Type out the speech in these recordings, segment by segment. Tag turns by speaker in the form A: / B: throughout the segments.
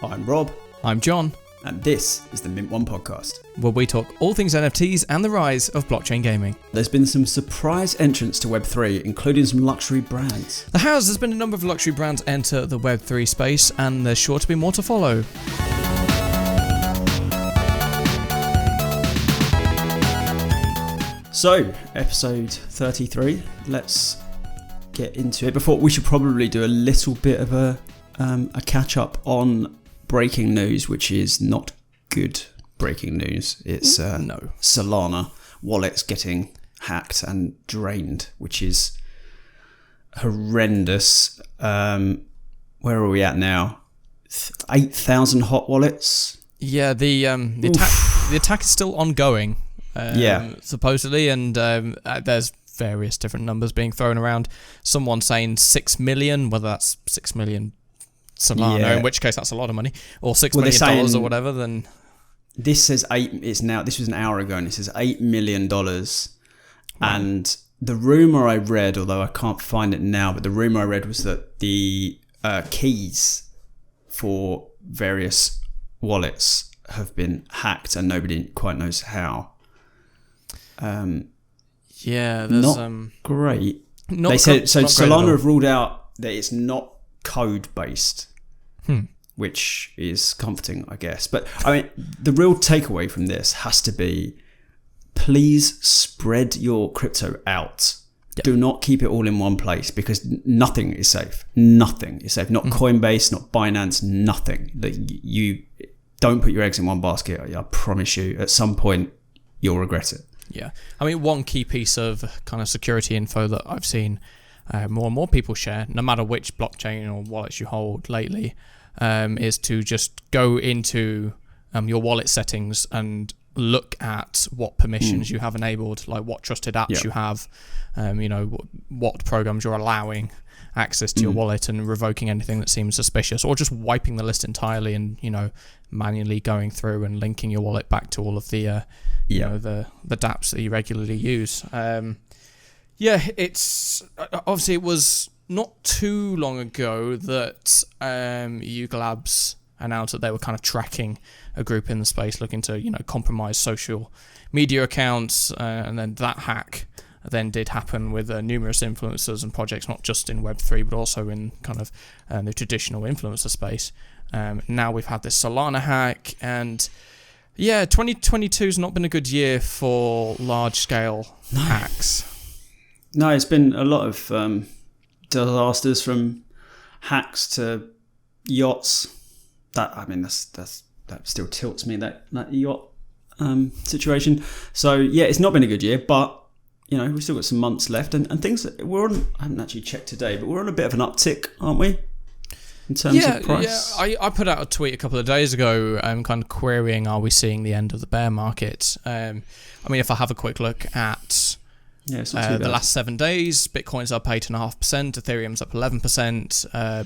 A: I'm Rob.
B: I'm John.
A: And this is the Mint One podcast,
B: where we talk all things NFTs and the rise of blockchain gaming.
A: There's been some surprise entrants to Web3, including some luxury brands.
B: There has been a number of luxury brands enter the Web3 space, and there's sure to be more to follow.
A: So, episode 33, let's get into it. Before, we should probably do a little bit of a catch-up on breaking news, which is not good breaking news. It's Solana wallets getting hacked and drained, which is horrendous. Where are we at now? 8,000 hot wallets?
B: Yeah, the attack is still ongoing, supposedly, and there's various different numbers being thrown around. Someone saying 6 million, whether that's 6 million Solana, in which case that's a lot of money, or $6 million or whatever. Then
A: this says this was an hour ago, and it says $8 million. Wow. And the rumor I read, although I can't find it now, but the rumor I read was that the keys for various wallets have been hacked, and nobody quite knows how.
B: There's
A: not great. They said so. Solana have ruled out that it's not code based, which is comforting, I guess. But I mean, the real takeaway from this has to be: please spread your crypto out. Yep. Do not keep it all in one place, because nothing is safe. Nothing is safe. Not Coinbase, not Binance. Nothing. You don't put your eggs in one basket. I promise you, at some point, you'll regret it.
B: Yeah, I mean, one key piece of kind of security info that I've seen more and more people share, no matter which blockchain or wallets you hold lately, is to just go into your wallet settings and look at what permissions you have enabled, like what trusted apps you have, what programs you're allowing access to your wallet, and revoking anything that seems suspicious, or just wiping the list entirely and manually going through and linking your wallet back to all of the the dApps that you regularly use. It's obviously, it was not too long ago that Yuga Labs announced that they were kind of tracking a group in the space looking to compromise social media accounts, and then that hack then did happen with numerous influencers and projects, not just in Web3 but also in kind of the traditional influencer space. Now we've had this Solana hack, and 2022 has not been a good year for large-scale hacks.
A: No, it's been a lot of disasters, from hacks to yachts. That still tilts me, that yacht situation. So it's not been a good year, but we've still got some months left, and things we're on. I haven't actually checked today, but we're on a bit of an uptick, aren't we? In terms of price.
B: Yeah, I put out a tweet a couple of days ago, kind of querying, are we seeing the end of the bear market? If I have a quick look at the last 7 days, Bitcoin's up 8.5%, Ethereum's up 11%,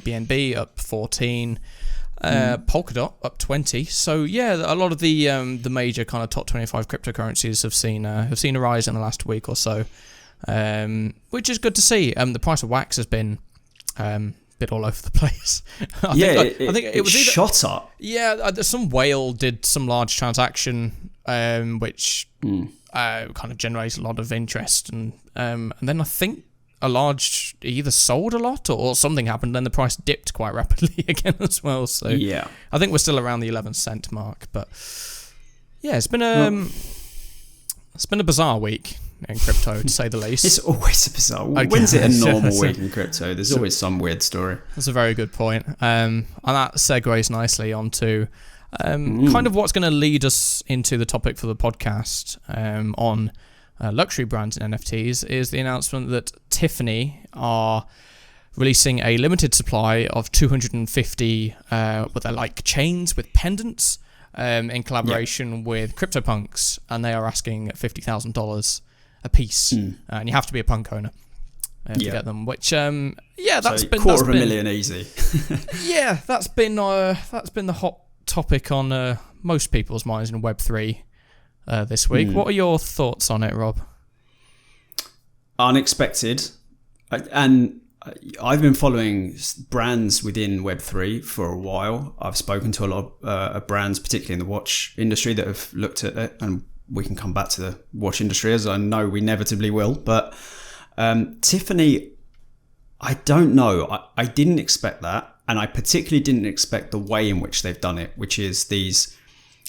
B: BNB up 14%, Polkadot up 20%. So a lot of the major kind of top 25 cryptocurrencies have seen a rise in the last week or so, which is good to see. The price of wax has been bit all over the place. I think it was
A: shot up.
B: Yeah, some whale did some large transaction, which kind of generated a lot of interest, and then I think a large either sold a lot or something happened, then the price dipped quite rapidly again as well. So I think we're still around the 11 cent mark, but it's been a bizarre week in crypto, to say the least.
A: It's always a bizarre. When's it a normal week in crypto? There's always some weird story.
B: That's a very good point. And that segues nicely onto kind of what's going to lead us into the topic for the podcast on luxury brands and NFTs, is the announcement that Tiffany are releasing a limited supply of 250 what they're like chains with pendants in collaboration with CryptoPunks, and they are asking $50,000 a piece, and you have to be a punk owner to get them. Which that's been
A: $250,000 easy.
B: That's been the hot topic on most people's minds in Web3 this week. What are your thoughts on it, Rob?
A: Unexpected, and I've been following brands within Web3 for a while. I've spoken to a lot of brands, particularly in the watch industry, that have looked at it, and we can come back to the watch industry, as I know we inevitably will. But Tiffany, I don't know. I didn't expect that, and I particularly didn't expect the way in which they've done it, which is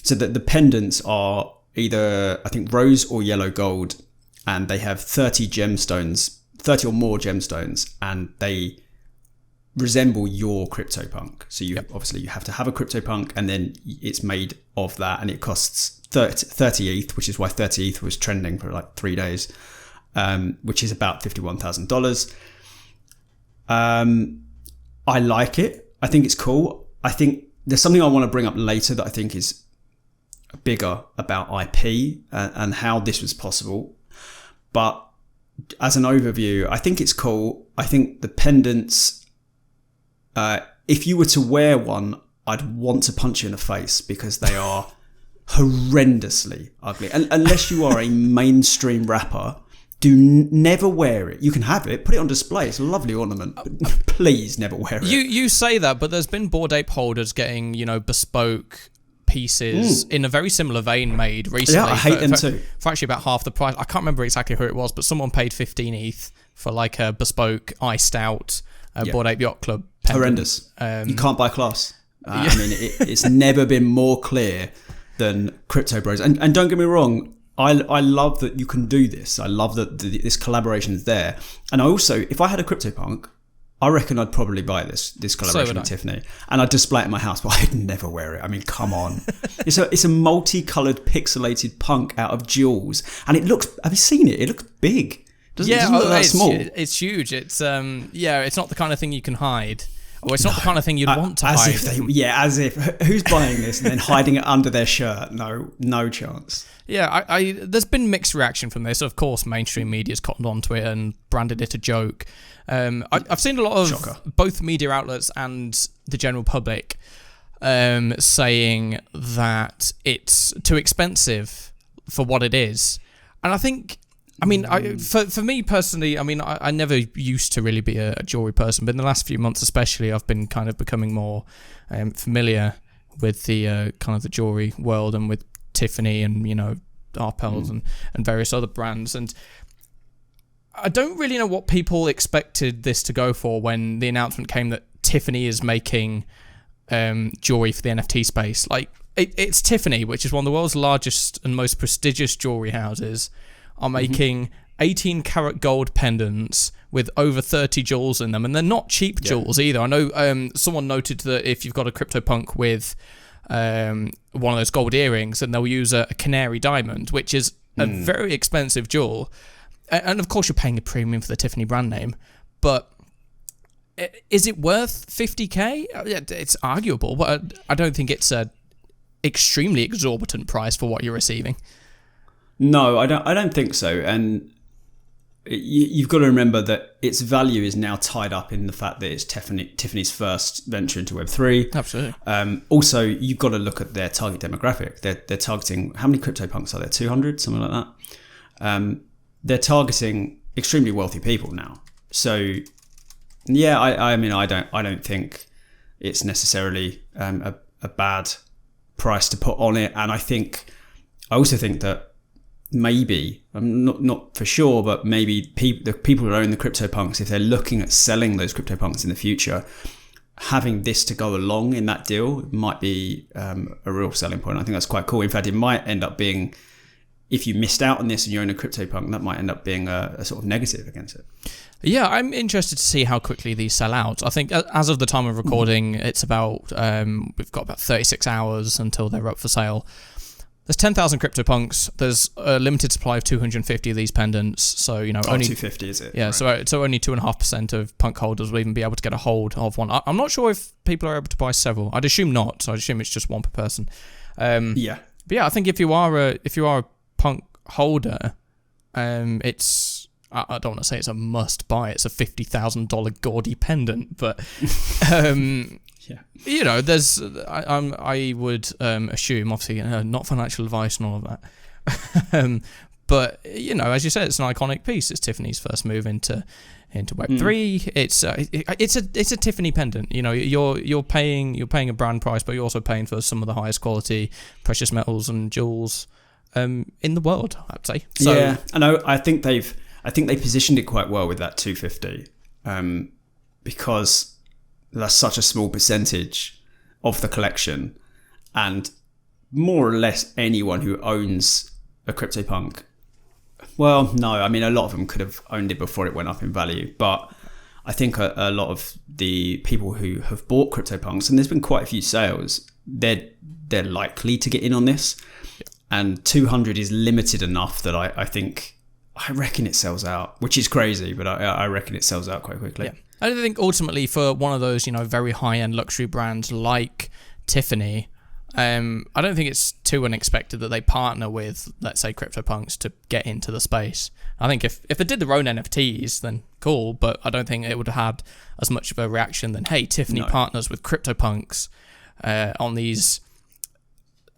A: so that the pendants are either, I think, rose or yellow gold, and they have 30 or more gemstones, and they resemble your CryptoPunk. So obviously you have to have a CryptoPunk, and then it's made of that, and it costs 30 ETH, which is why 30 ETH was trending for like 3 days, which is about $51,000. I like it. I think it's cool. I think there's something I want to bring up later that I think is bigger about IP and how this was possible. But as an overview, I think it's cool. I think the pendants, if you were to wear one, I'd want to punch you in the face, because they are horrendously ugly. And unless you are a mainstream rapper, never wear it. You can have it, put it on display. It's a lovely ornament, but please never wear it.
B: You say that, but there's been Bored Ape holders getting, bespoke pieces in a very similar vein made recently.
A: Yeah, I hate them too.
B: For actually about half the price. I can't remember exactly who it was, but someone paid 15 ETH for like a bespoke iced out Bored Ape Yacht Club pendant.
A: Horrendous. You can't buy class. I mean, it's never been more clear than Crypto Bros. And don't get me wrong, I love that you can do this. I love that this collaboration is there. And I also, if I had a CryptoPunk, I reckon I'd probably buy this collaboration with Tiffany, and I'd display it in my house, but I'd never wear it. I mean, come on. It's a multicolored pixelated punk out of jewels, and it looks, have you seen it? It looks big. It doesn't look that small.
B: It's huge. It's it's not the kind of thing you can hide. Or it's not the kind of thing you'd want to hide.
A: As if who's buying this and then hiding it under their shirt? No chance.
B: Yeah, there's been mixed reaction from this. Of course, mainstream media's cottoned onto it and branded it a joke. I've seen a lot of both media outlets and the general public saying that it's too expensive for what it is. And I think, for me personally, I never used to really be a jewelry person, but in the last few months especially, I've been kind of becoming more familiar with the kind of the jewelry world, and with Tiffany and, Arpels and various other brands. And I don't really know what people expected this to go for when the announcement came that Tiffany is making jewelry for the NFT space. Like, it's Tiffany, which is one of the world's largest and most prestigious jewelry houses, are making 18 karat gold pendants with over 30 jewels in them, and they're not cheap jewels either. I know someone noted that if you've got a CryptoPunk with one of those gold earrings, and they'll use a canary diamond, which is a very expensive jewel. And of course, you're paying a premium for the Tiffany brand name, but is it worth 50k? It's arguable, but I don't think it's a extremely exorbitant price for what you're receiving.
A: No, I don't think so. And you've got to remember that its value is now tied up in the fact that it's Tiffany's first venture into Web3.
B: Absolutely.
A: Also, you've got to look at their target demographic. They're targeting, how many CryptoPunks are there? 200, something like that. They're targeting extremely wealthy people now. So, yeah, I don't think it's necessarily a bad price to put on it. And I also think that maybe, I'm not for sure, but maybe the people who own the CryptoPunks, if they're looking at selling those CryptoPunks in the future, having this to go along in that deal might be a real selling point. I think that's quite cool. In fact, it might end up being, if you missed out on this and you own a CryptoPunk, that might end up being a sort of negative against it.
B: Yeah, I'm interested to see how quickly these sell out. I think as of the time of recording, it's about, we've got about 36 hours until they're up for sale. There's 10,000 CryptoPunks. There's a limited supply of 250 of these pendants. So, only
A: 250 is it?
B: Yeah, right. so only 2.5% of punk holders will even be able to get a hold of one. I'm not sure if people are able to buy several. I'd assume not. So I'd assume it's just one per person. But yeah, I think if you are a punk holder, it's, I don't want to say it's a must buy. It's a $50,000 gaudy pendant, but yeah, there's I would assume, obviously, not financial advice and all of that, but as you said, it's an iconic piece. It's Tiffany's first move into into Web3. It's a Tiffany pendant. You know, you're paying a brand price, but you're also paying for some of the highest quality precious metals and jewels in the world, I'd say. So,
A: yeah, and I think they positioned it quite well with that 250, because that's such a small percentage of the collection, and more or less anyone who owns a CryptoPunk. Well, no, I mean, a lot of them could have owned it before it went up in value, but I think a lot of the people who have bought CryptoPunks, and there's been quite a few sales, they're likely to get in on this. Yeah. And 200 is limited enough that I reckon it sells out, which is crazy, but I reckon it sells out quite quickly.
B: Yeah. I think ultimately for one of those, you know, very high-end luxury brands like Tiffany, I don't think it's too unexpected that they partner with, let's say, CryptoPunks to get into the space. I think if they did their own NFTs, then cool, but I don't think it would have had as much of a reaction than, hey, Tiffany partners with CryptoPunks on these,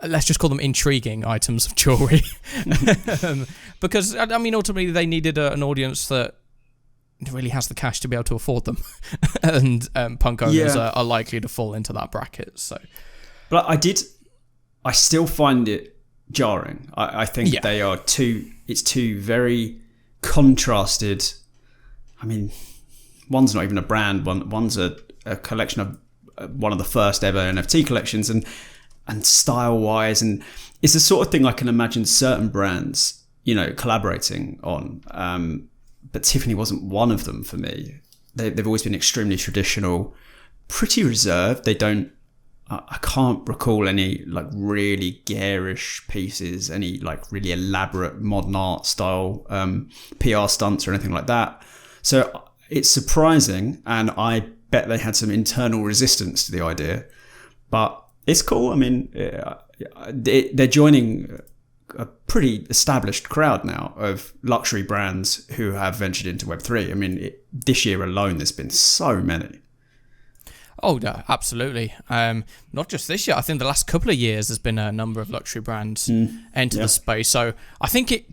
B: let's just call them intriguing items of jewelry. Because, I mean, ultimately they needed an audience that really has the cash to be able to afford them. And punk owners are likely to fall into that bracket, so...
A: But I still find it jarring. I think they are it's two very contrasted, I mean, one's not even a brand, one's a collection of one of the first ever NFT collections, and style-wise, and it's the sort of thing I can imagine certain brands, you know, collaborating on. But Tiffany wasn't one of them for me. They've always been extremely traditional, pretty reserved. I can't recall any like really garish pieces, any like really elaborate modern art style PR stunts or anything like that. So it's surprising, and I bet they had some internal resistance to the idea, but it's cool. I mean, they're joining a pretty established crowd now of luxury brands who have ventured into Web3. I mean, this year alone, there's been so many.
B: Oh, yeah, absolutely. Not just this year. I think the last couple of years there's been a number of luxury brands enter the space. So I think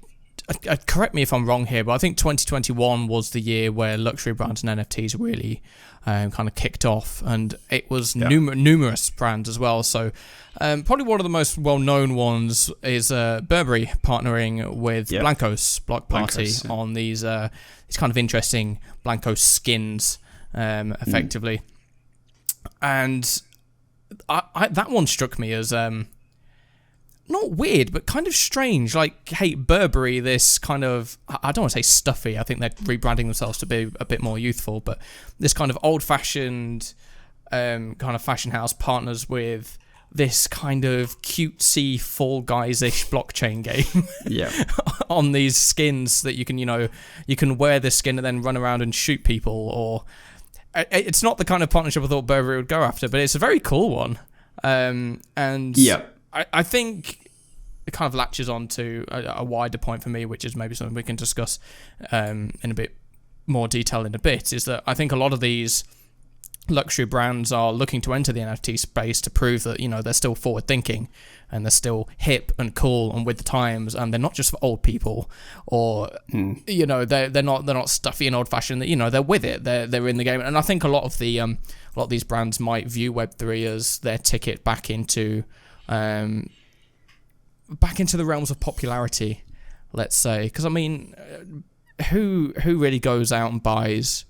B: correct me if I'm wrong here, but I think 2021 was the year where luxury brands and NFTs really kind of kicked off, and it was numerous brands as well. So probably one of the most well-known ones is Burberry partnering with Blancos Block Party on these kind of interesting Blancos skins, effectively. And I that one struck me as not weird, but kind of strange. Like, hey, Burberry, this kind of, I don't want to say stuffy, I think they're rebranding themselves to be a bit more youthful, but this kind of old-fashioned kind of fashion house partners with this kind of cutesy Fall Guys-ish blockchain game on these skins that you can wear this skin and then run around and shoot people, or... It's not the kind of partnership I thought Burberry would go after, but it's a very cool one. I think it kind of latches on to a wider point for me, which is maybe something we can discuss in a bit more detail in a bit, is that I think a lot of these luxury brands are looking to enter the NFT space to prove that, you know, they're still forward thinking and they're still hip and cool and with the times, and they're not just for old people, or you know, they're not stuffy and old fashioned. You know, they're with it. They're in the game, and I think a lot of these brands might view Web3 as their ticket back into the realms of popularity, let's say. Because I mean, who really goes out and buys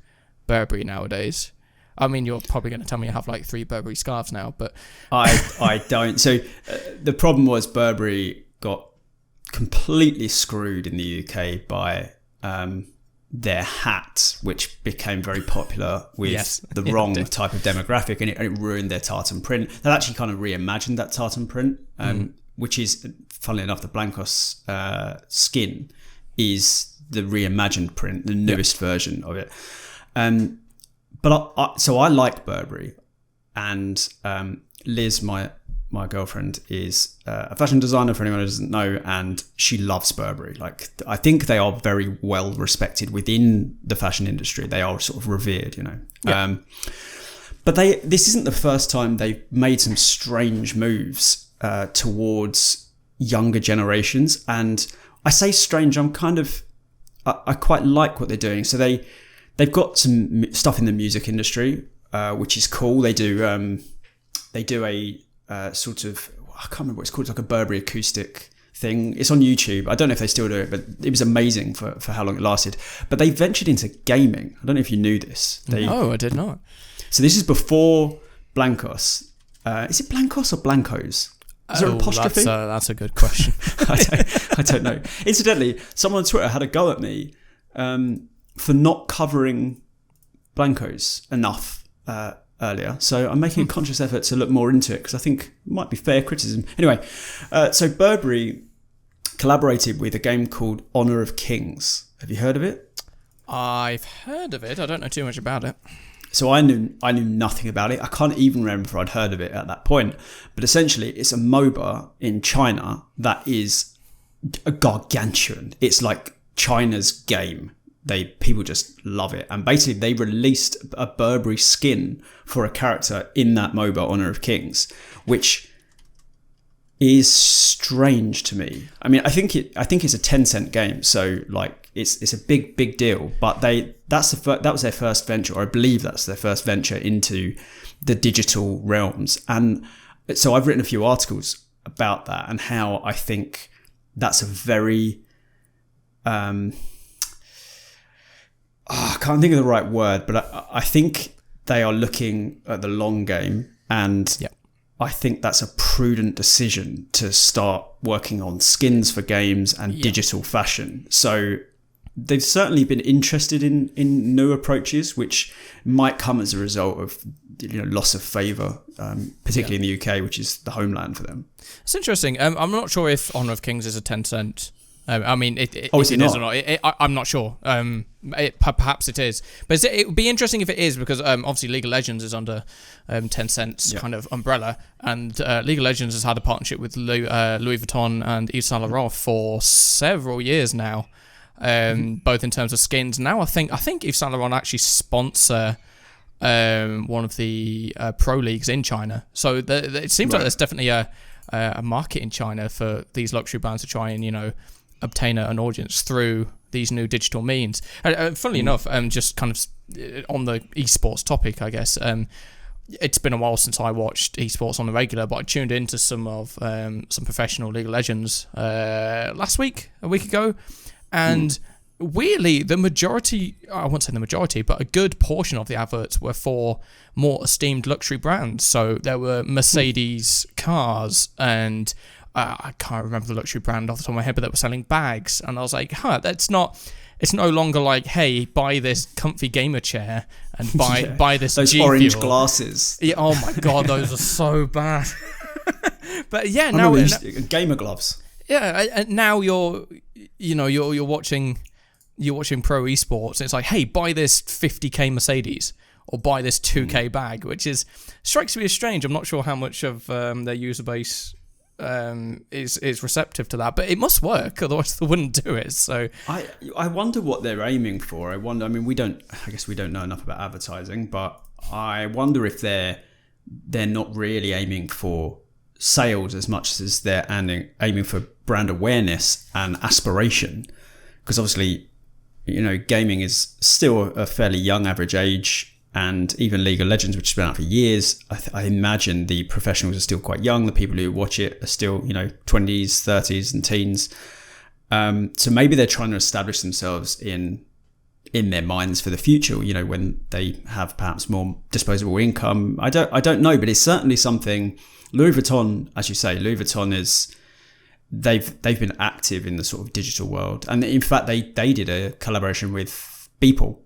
B: Burberry nowadays? I mean, you're probably going to tell me you have like 3 Burberry scarves now, but... I don't. So the problem was Burberry got completely screwed in the UK by their hat, which became very popular with the wrong type of demographic, and it ruined their tartan print. They actually kind of reimagined that tartan print, which is, funnily enough, the Blancos skin is the reimagined print, the newest version of it. But so I like Burberry, and Liz, my girlfriend, is a fashion designer, for anyone who doesn't know, and she loves Burberry. Like, I think they are very well respected within the fashion industry. They are sort of revered, you know. Yeah. But this isn't the first time they've made some strange moves towards younger generations, and I say strange. I quite like what they're doing. So
A: they've got some stuff in the music industry, which is cool. They do a sort of, I can't remember what it's called. It's like a Burberry acoustic thing. It's on YouTube. I don't know if they still do it, but it was amazing for how long it lasted. But they ventured into gaming. I don't know if you knew this.
B: No, I did not.
A: So this is before Blancos. Is it Blancos or Blancos? Is there an apostrophe?
B: That's a good question.
A: I don't know. Incidentally, someone on Twitter had a go at me for not covering Blancos enough earlier. So I'm making a conscious effort to look more into it because I think it might be fair criticism. Anyway, so Burberry collaborated with a game called Honor of Kings. Have you heard of it?
B: I've heard of it. I don't know too much about it.
A: So I knew nothing about it. I can't even remember if I'd heard of it at that point. But essentially, it's a MOBA in China that is a gargantuan. It's like China's game. People just love it. And basically, they released a Burberry skin for a character in that MOBA, Honor of Kings, which is strange to me. I mean, I think it's a Tencent game, so like it's a big deal. But that was their first venture, or I believe that's their first venture into the digital realms. And so I've written a few articles about that and how I think that's a very I can't think of the right word, but I think they are looking at the long game, and I think that's a prudent decision to start working on skins for games and digital fashion. So they've certainly been interested in new approaches, which might come as a result of loss of favour, particularly in the UK, which is the homeland for them.
B: It's interesting. I'm not sure if Honor of Kings is a Tencent. I mean, it is or not. I'm not sure. Perhaps it is, but it would be interesting if it is, because obviously League of Legends is under Tencent's kind of umbrella, and League of Legends has had a partnership with Louis Vuitton and Yves Saint Laurent for several years now, both in terms of skins. Now I think Yves Saint Laurent actually sponsor one of the pro leagues in China, so it seems like there's definitely a market in China for these luxury brands to try and obtain an audience through these new digital means. Funnily enough, just kind of on the esports topic, I guess, it's been a while since I watched esports on the regular, but I tuned into some professional League of Legends a week ago, and weirdly, the majority, I won't say the majority, but a good portion of the adverts were for more esteemed luxury brands. So there were Mercedes cars, and I can't remember the luxury brand off the top of my head, but they were selling bags. And I was like, it's no longer like, hey, buy this comfy gamer chair and buy this
A: those orange glasses.
B: Yeah, oh my God, those are so bad. But yeah,
A: gamer gloves.
B: Yeah, and now you're watching pro esports, and it's like, hey, buy this 50k Mercedes or buy this 2k bag, which strikes me as strange. I'm not sure how much of their user base is receptive to that, but it must work, otherwise they wouldn't do it. So
A: I wonder what they're aiming for. I mean, we don't know enough about advertising, but I wonder if they're not really aiming for sales as much as they're aiming for brand awareness and aspiration, because obviously gaming is still a fairly young average age, and even League of Legends, which has been out for years, I imagine the professionals are still quite young. The people who watch it are still 20s, 30s and teens, so maybe they're trying to establish themselves in their minds for the future, when they have perhaps more disposable income. I don't know, but it's certainly something. Louis Vuitton, as you say, they've been active in the sort of digital world, and in fact they did a collaboration with Beeple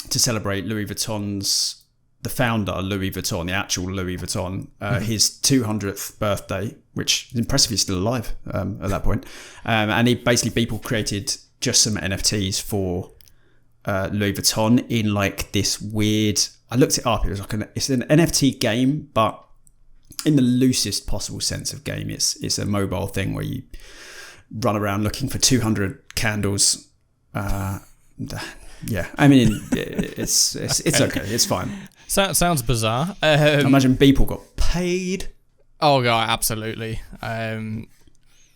A: to celebrate Louis Vuitton's, the founder Louis Vuitton, the actual Louis Vuitton, his 200th birthday, which is impressive. He's still alive at that point, and Beeple created just some NFTs for Louis Vuitton in like this weird. I looked it up. It was like it's an NFT game, but in the loosest possible sense of game. It's a mobile thing where you run around looking for 200 candles. Yeah, I mean, it's okay. It's fine.
B: Sounds bizarre.
A: I imagine people got paid.
B: Oh god, absolutely.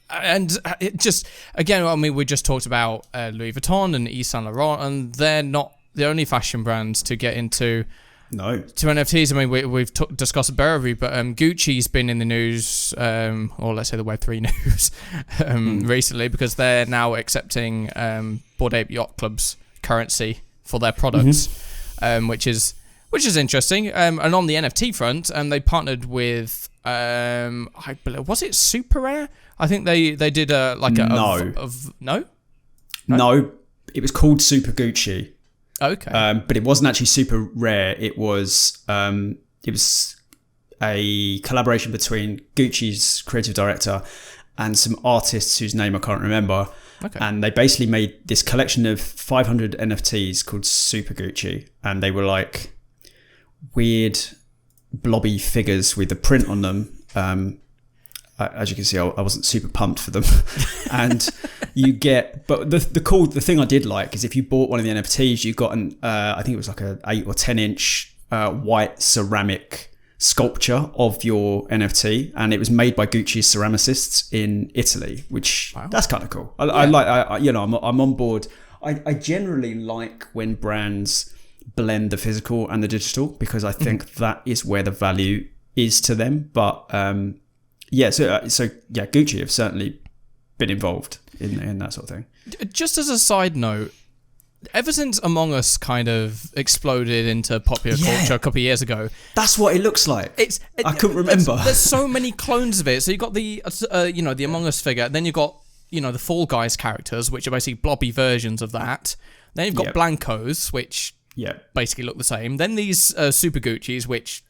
B: And it just, again, I mean, we just talked about Louis Vuitton and Yves Saint Laurent, and they're not the only fashion brands to get into NFTs. I mean, we've discussed Burberry, but Gucci's been in the news, or let's say the Web3 news, recently, because they're now accepting Bored Ape Yacht Club's currency for their products, which is interesting. And on the NFT front, they partnered with, I believe, was it Super Rare? I think they did no, it was called Super Gucci.
A: Okay, but it wasn't actually Super Rare. It was a collaboration between Gucci's creative director and some artists whose name I can't remember. Okay. And they basically made this collection of 500 NFTs called Super Gucci, and they were like weird blobby figures with a print on them. As you can see, I wasn't super pumped for them. And you get, but the thing I did like is if you bought one of the NFTs, you got an, I think it was like a 8 or 10 inch white ceramic sculpture of your NFT, and it was made by Gucci's ceramicists in Italy, which that's kind of cool. I'm on board. I generally like when brands blend the physical and the digital, because I think that is where the value is to them. But Gucci have certainly been involved in that sort of thing.
B: Just as a side note, ever since Among Us kind of exploded into popular culture a couple of years ago,
A: that's what it looks like. I couldn't remember.
B: There's so many clones of it. So you got the the Among Us figure, then you got the Fall Guys characters, which are basically blobby versions of that. Then you've got Blancos, which basically look the same. Then these Super Gucci's, which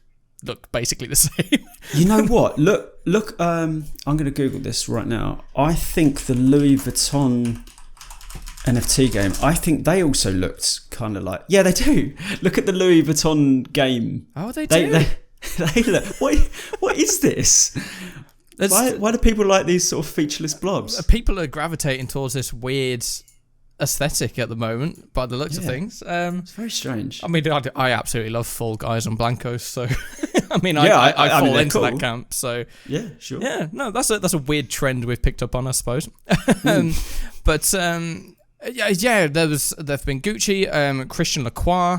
B: look basically the same.
A: You know what? Look. I'm going to Google this right now. I think the Louis Vuitton NFT game, I think they also looked kind of like... Yeah, they do. Look at the Louis Vuitton game.
B: Oh, they do?
A: They look... What is this? Why do people like these sort of featureless blobs?
B: People are gravitating towards this weird aesthetic at the moment, by the looks of things.
A: It's very strange.
B: I mean, I absolutely love Fall Guys and Blancos, so I mean, I fall into that camp. So
A: yeah, sure.
B: Yeah, no, that's a weird trend we've picked up on, I suppose. But there've been Gucci, Christian Lacroix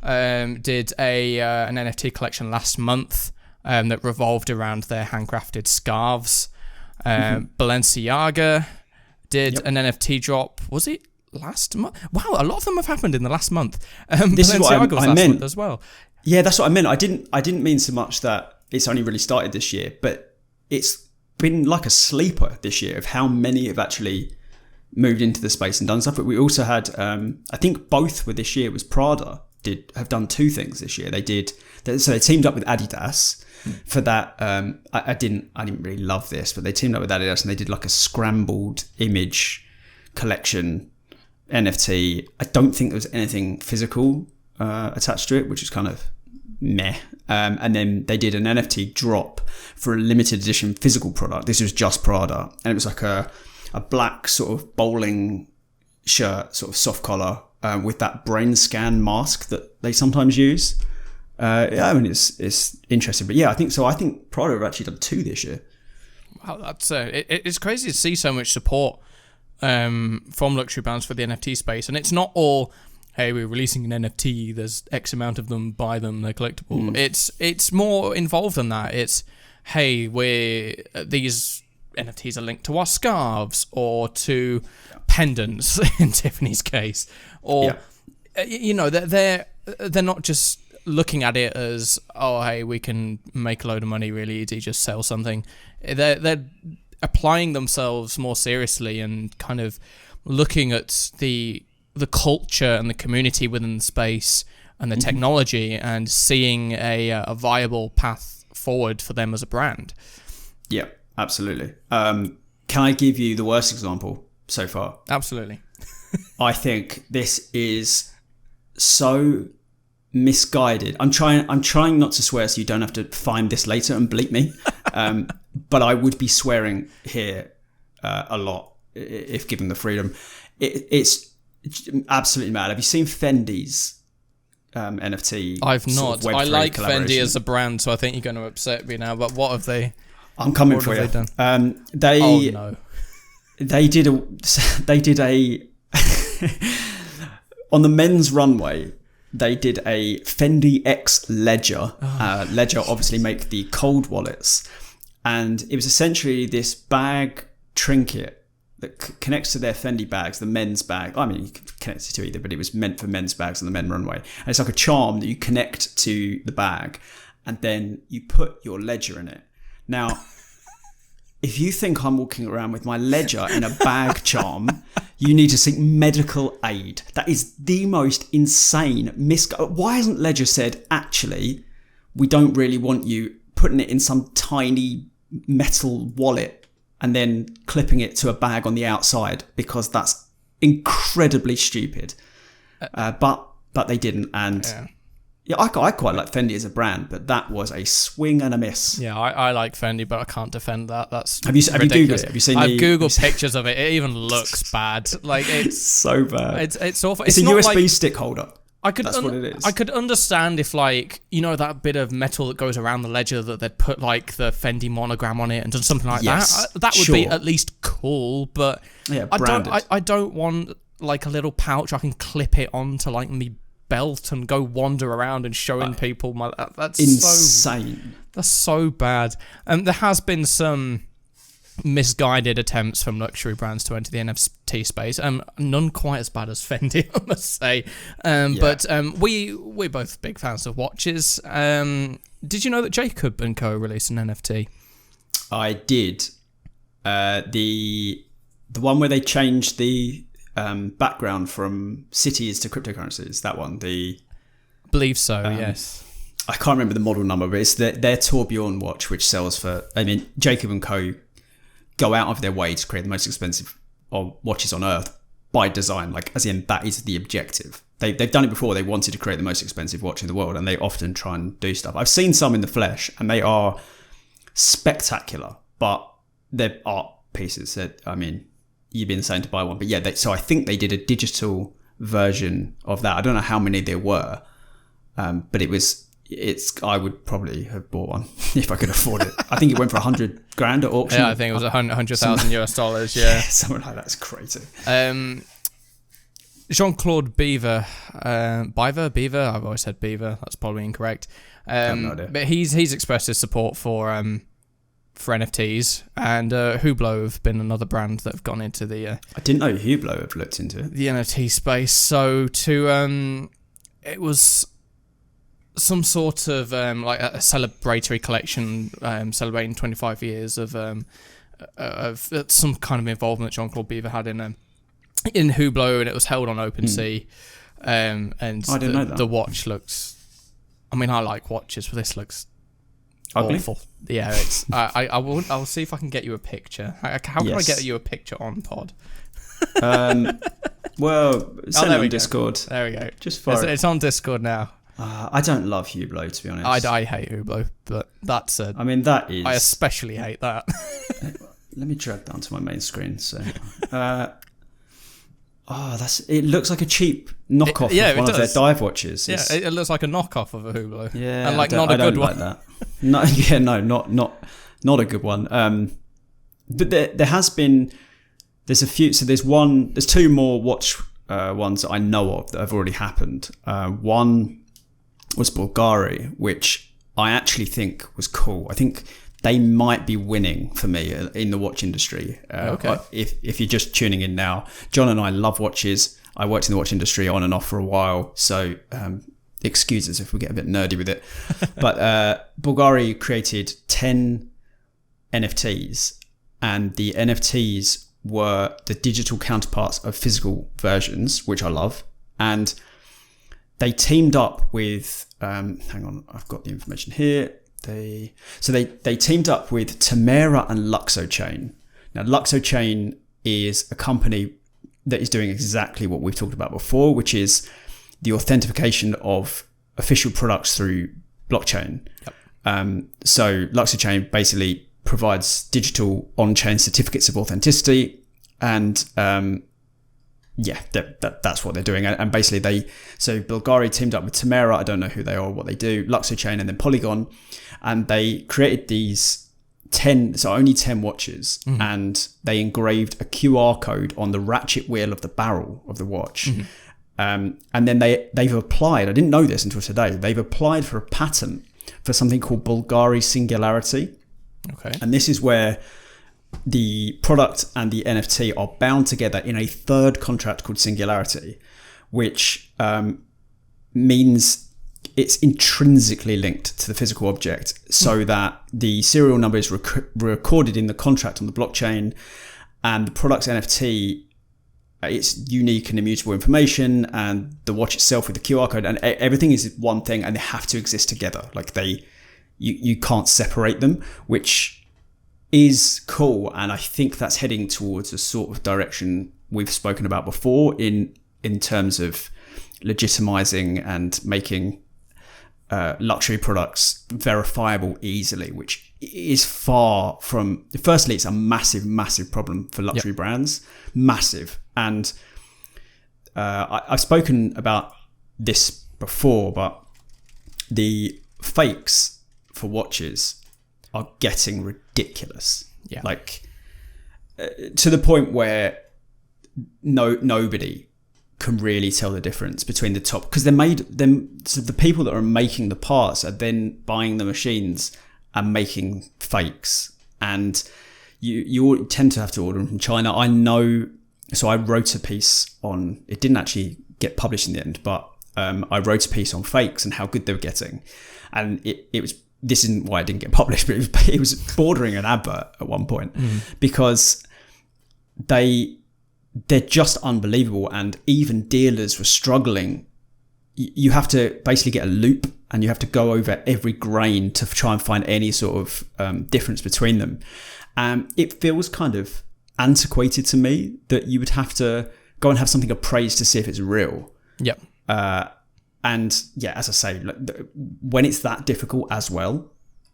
B: did an NFT collection last month that revolved around their handcrafted scarves. Balenciaga did an NFT drop. Was it last month? Wow, a lot of them have happened in the last month.
A: This is what I meant
B: month as well.
A: Yeah, that's what I meant. I didn't mean so much that it's only really started this year, but it's been like a sleeper this year of how many have actually moved into the space and done stuff. But we also had, I think both were this year, was Prada have done two things this year. They teamed up with Adidas for that. I didn't really love this, but they teamed up with Adidas and they did like a scrambled image collection NFT. I don't think there was anything physical attached to it, which is kind of meh. And then they did an NFT drop for a limited edition physical product. This was just Prada, and it was like a black sort of bowling shirt, sort of soft collar, with that brain scan mask that they sometimes use. I mean, it's interesting, but yeah, I think Prada have actually done two this year.
B: Wow, that's it's crazy to see so much support from luxury brands for the NFT space, and it's not all, hey, we're releasing an NFT, there's X amount of them, buy them, they're collectible. It's more involved than that. It's, hey, these NFTs are linked to our scarves or to pendants in Tiffany's case, or they're not just looking at it as, oh, hey, we can make a load of money really easy, just sell something. They're applying themselves more seriously and kind of looking at the culture and the community within the space and the technology and seeing a viable path forward for them as a brand.
A: Yeah, absolutely. Can I give you the worst example so far?
B: Absolutely.
A: I think this is so misguided. I'm trying not to swear, so you don't have to find this later and bleep me. But I would be swearing here a lot if given the freedom. It's absolutely mad. Have you seen Fendi's NFT?
B: I've not. I like Fendi as a brand, so I think you're going to upset me now. But what have they?
A: I'm coming for you.
B: They done?
A: Oh no. they did a on the men's runway. They did a Fendi X Ledger. Ledger obviously make the cold wallets, and it was essentially this bag trinket that connects to their Fendi bags, the men's bag. I mean, you can connect it to either, but it was meant for men's bags on the men runway. And it's like a charm that you connect to the bag, and then you put your ledger in it. Now, if you think I'm walking around with my ledger in a bag charm, you need to seek medical aid. That is the most insane why hasn't Ledger said, actually, we don't really want you putting it in some tiny metal wallet and then clipping it to a bag on the outside, because that's incredibly stupid. But they didn't, and yeah, I quite like Fendi as a brand, but that was a swing and a miss.
B: Yeah, I like Fendi, but I can't defend that. That's
A: have you Googled it? Have you seen?
B: I've Googled pictures of it. It even looks bad. Like it's
A: so bad.
B: It's awful.
A: It's a USB stick holder. That's what it is.
B: I could understand if, like, you know, that bit of metal that goes around the ledger that they'd put like the Fendi monogram on it and done something like that. That would be at least cool. But
A: yeah, branded.
B: I don't want like a little pouch I can clip it onto like me belt and go wander around and showing people my. That's
A: insane.
B: That's so bad. There has been some misguided attempts from luxury brands to enter the NFT space. None quite as bad as Fendi, I must say. But we're both big fans of watches. Did you know that Jacob & Co. released an NFT?
A: I did. The one where they changed the background from cities to cryptocurrencies. That one.
B: Believe so. Yes.
A: I can't remember the model number, but it's their Tourbillon watch, which sells for. I mean, Jacob & Co. go out of their way to create the most expensive watches on earth by design. Like, as in, that is the objective. They've done it before. They wanted to create the most expensive watch in the world, and they often try and do stuff. I've seen some in the flesh, and they are spectacular, but they're art pieces. That, I mean, you'd be insane to buy one. But yeah, so I think they did a digital version of that. I don't know how many there were, but I would probably have bought one if I could afford it. I think it went for $100,000 at auction.
B: Yeah, I think it was $100,000 Yeah,
A: something like that's crazy.
B: Jean-Claude Beaver, I've always said Beaver. That's probably incorrect.
A: I have no idea.
B: But he's expressed his support for NFTs, and Hublot have been another brand that have gone into the.
A: I didn't know Hublot have looked into it.
B: The NFT space. So it was some sort of like a celebratory collection celebrating 25 years of some kind of involvement Jean-Claude Beaver had in Hublot, and it was held on OpenSea. And
A: I didn't know that.
B: The watch looks. I mean, I like watches, but this looks
A: ugly.
B: Awful. Yeah, it's. I'll see if I can get you a picture. How can I get you a picture on pod?
A: Well, send it on Discord.
B: There we go.
A: Just fire
B: it's on Discord now.
A: I don't love Hublot, to be honest.
B: I hate Hublot, but that's
A: I mean, that is.
B: I especially hate that.
A: Let me drag down to my main screen. So, it looks like a cheap knockoff of one of their dive watches.
B: Yeah, it looks like a knockoff of a Hublot.
A: Yeah,
B: and like not a good one.
A: Like that. Not a good one. But there has been. There's a few. So there's two more watch ones that I know of that have already happened. One was Bulgari, which I actually think was cool. I think they might be winning for me in the watch industry.
B: Okay.
A: If you're just tuning in now, John and I love watches. I worked in the watch industry on and off for a while, so excuse us if we get a bit nerdy with it. But Bulgari created 10 NFTs, and the NFTs were the digital counterparts of physical versions, which I love. And they teamed up with, hang on, I've got the information here. They teamed up with Tamara and Luxochain. Now, Luxochain is a company that is doing exactly what we've talked about before, which is the authentication of official products through blockchain. Yep. So Luxochain basically provides digital on-chain certificates of authenticity, and that's what they're doing. And basically so Bulgari teamed up with Tamara. I don't know who they are or what they do. Luxochain and then Polygon, and they created these only 10 watches, and they engraved a QR code on the ratchet wheel of the barrel of the watch. And then they've applied, I didn't know this until today, they've applied for a patent for something called Bulgari Singularity.
B: Okay.
A: And this is where the product and the NFT are bound together in a third contract called Singularity, which means it's intrinsically linked to the physical object, so that the serial number is recorded in the contract on the blockchain, and the product's NFT, it's unique and immutable information, and the watch itself with the QR code, and everything is one thing, and they have to exist together. Like you can't separate them, which is cool. And I think that's heading towards a sort of direction we've spoken about before in terms of legitimizing and making luxury products verifiable easily, which is far from, firstly, it's a massive problem for luxury brands, massive. And I've spoken about this before, but the fakes for watches are getting ridiculous.
B: Yeah.
A: Like to the point where nobody can really tell the difference between the top, because so the people that are making the parts are then buying the machines and making fakes, and you tend to have to order them from China. I know, so I wrote a piece on, it didn't actually get published in the end, but I wrote a piece on fakes and how good they were getting, and it was, this isn't why it didn't get published, but it was bordering an advert at one point, because they're just unbelievable, and even dealers were struggling. You have to basically get a loop, and you have to go over every grain to try and find any sort of difference between them. It feels kind of antiquated to me that you would have to go and have something appraised to see if it's real.
B: Yep.
A: And yeah, as I say, when it's that difficult as well,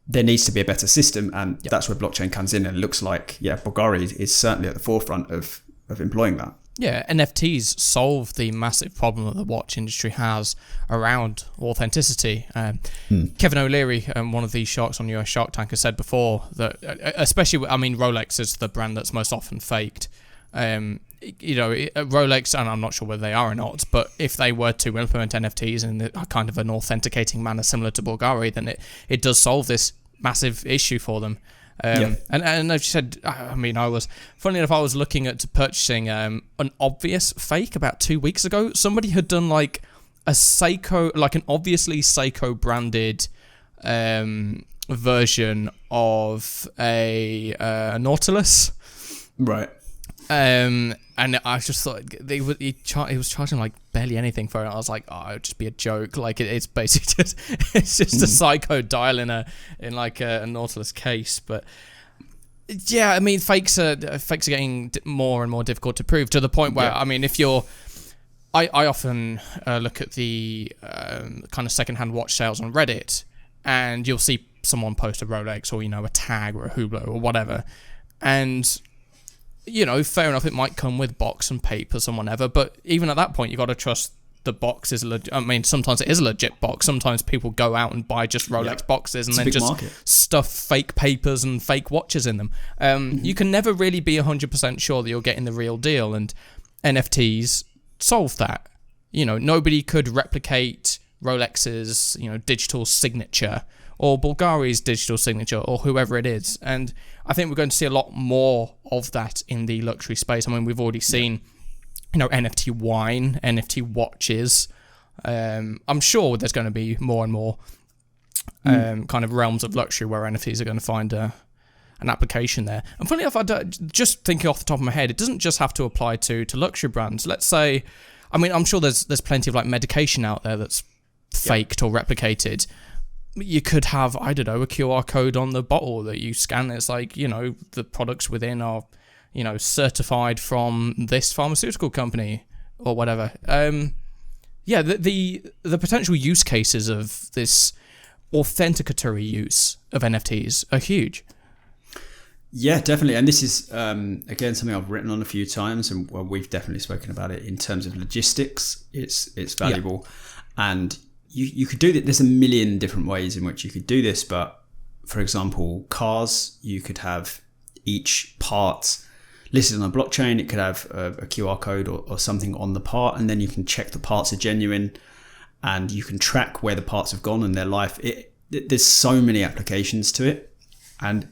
A: there needs to be a better system, and that's where blockchain comes in. And it looks like, Bulgari is certainly at the forefront of employing that. Yeah,
B: NFTs solve the massive problem that the watch industry has around authenticity. Kevin O'Leary, one of the sharks on US Shark Tank, has said before that, especially, I mean, Rolex is the brand that's most often faked. Rolex, and I'm not sure whether they are or not, but if they were to implement NFTs in a kind of an authenticating manner similar to Bulgari, then it does solve this massive issue for them. And as you said, I mean, I was looking at purchasing an obvious fake about 2 weeks ago. Somebody had done like a Seiko, like an obviously Seiko branded version of a Nautilus.
A: Right.
B: And I just thought he was charging like barely anything for it. I was like, oh, it would just be a joke. Like it's basically just a Seiko dial in a Nautilus case. But yeah, I mean, fakes are getting more and more difficult to prove, to the point where, I mean, I often look at the kind of secondhand watch sales on Reddit, and you'll see someone post a Rolex or, a tag or a Hublot or whatever, and fair enough, it might come with box and papers and whatever, but even at that point, you got to trust the box is legit. I mean, sometimes it is a legit box. Sometimes people go out and buy just Rolex boxes and then just stuff fake papers and fake watches in them. You can never really be 100% sure that you're getting the real deal, and NFTs solve that. Nobody could replicate Rolex's, digital signature, or Bulgari's digital signature, or whoever it is. And I think we're going to see a lot more of that in the luxury space. I mean, we've already seen, NFT wine, NFT watches. I'm sure there's going to be more and more kind of realms of luxury where NFTs are going to find an application there. And funny enough, just thinking off the top of my head, it doesn't just have to apply to luxury brands. Let's say, I mean, I'm sure there's plenty of like medication out there that's faked or replicated. You could have, I don't know, a QR code on the bottle that you scan. It's like, the products within are, certified from this pharmaceutical company or whatever. The potential use cases of this authenticatory use of NFTs are huge.
A: Yeah, definitely. And this is, again, something I've written on a few times, and we've definitely spoken about it in terms of logistics. It's valuable. And you could do that. There's a million different ways in which you could do this, but for example, cars, you could have each part listed on a blockchain. It could have a QR code or something on the part, and then you can check the parts are genuine, and you can track where the parts have gone and their life. There's so many applications to it, and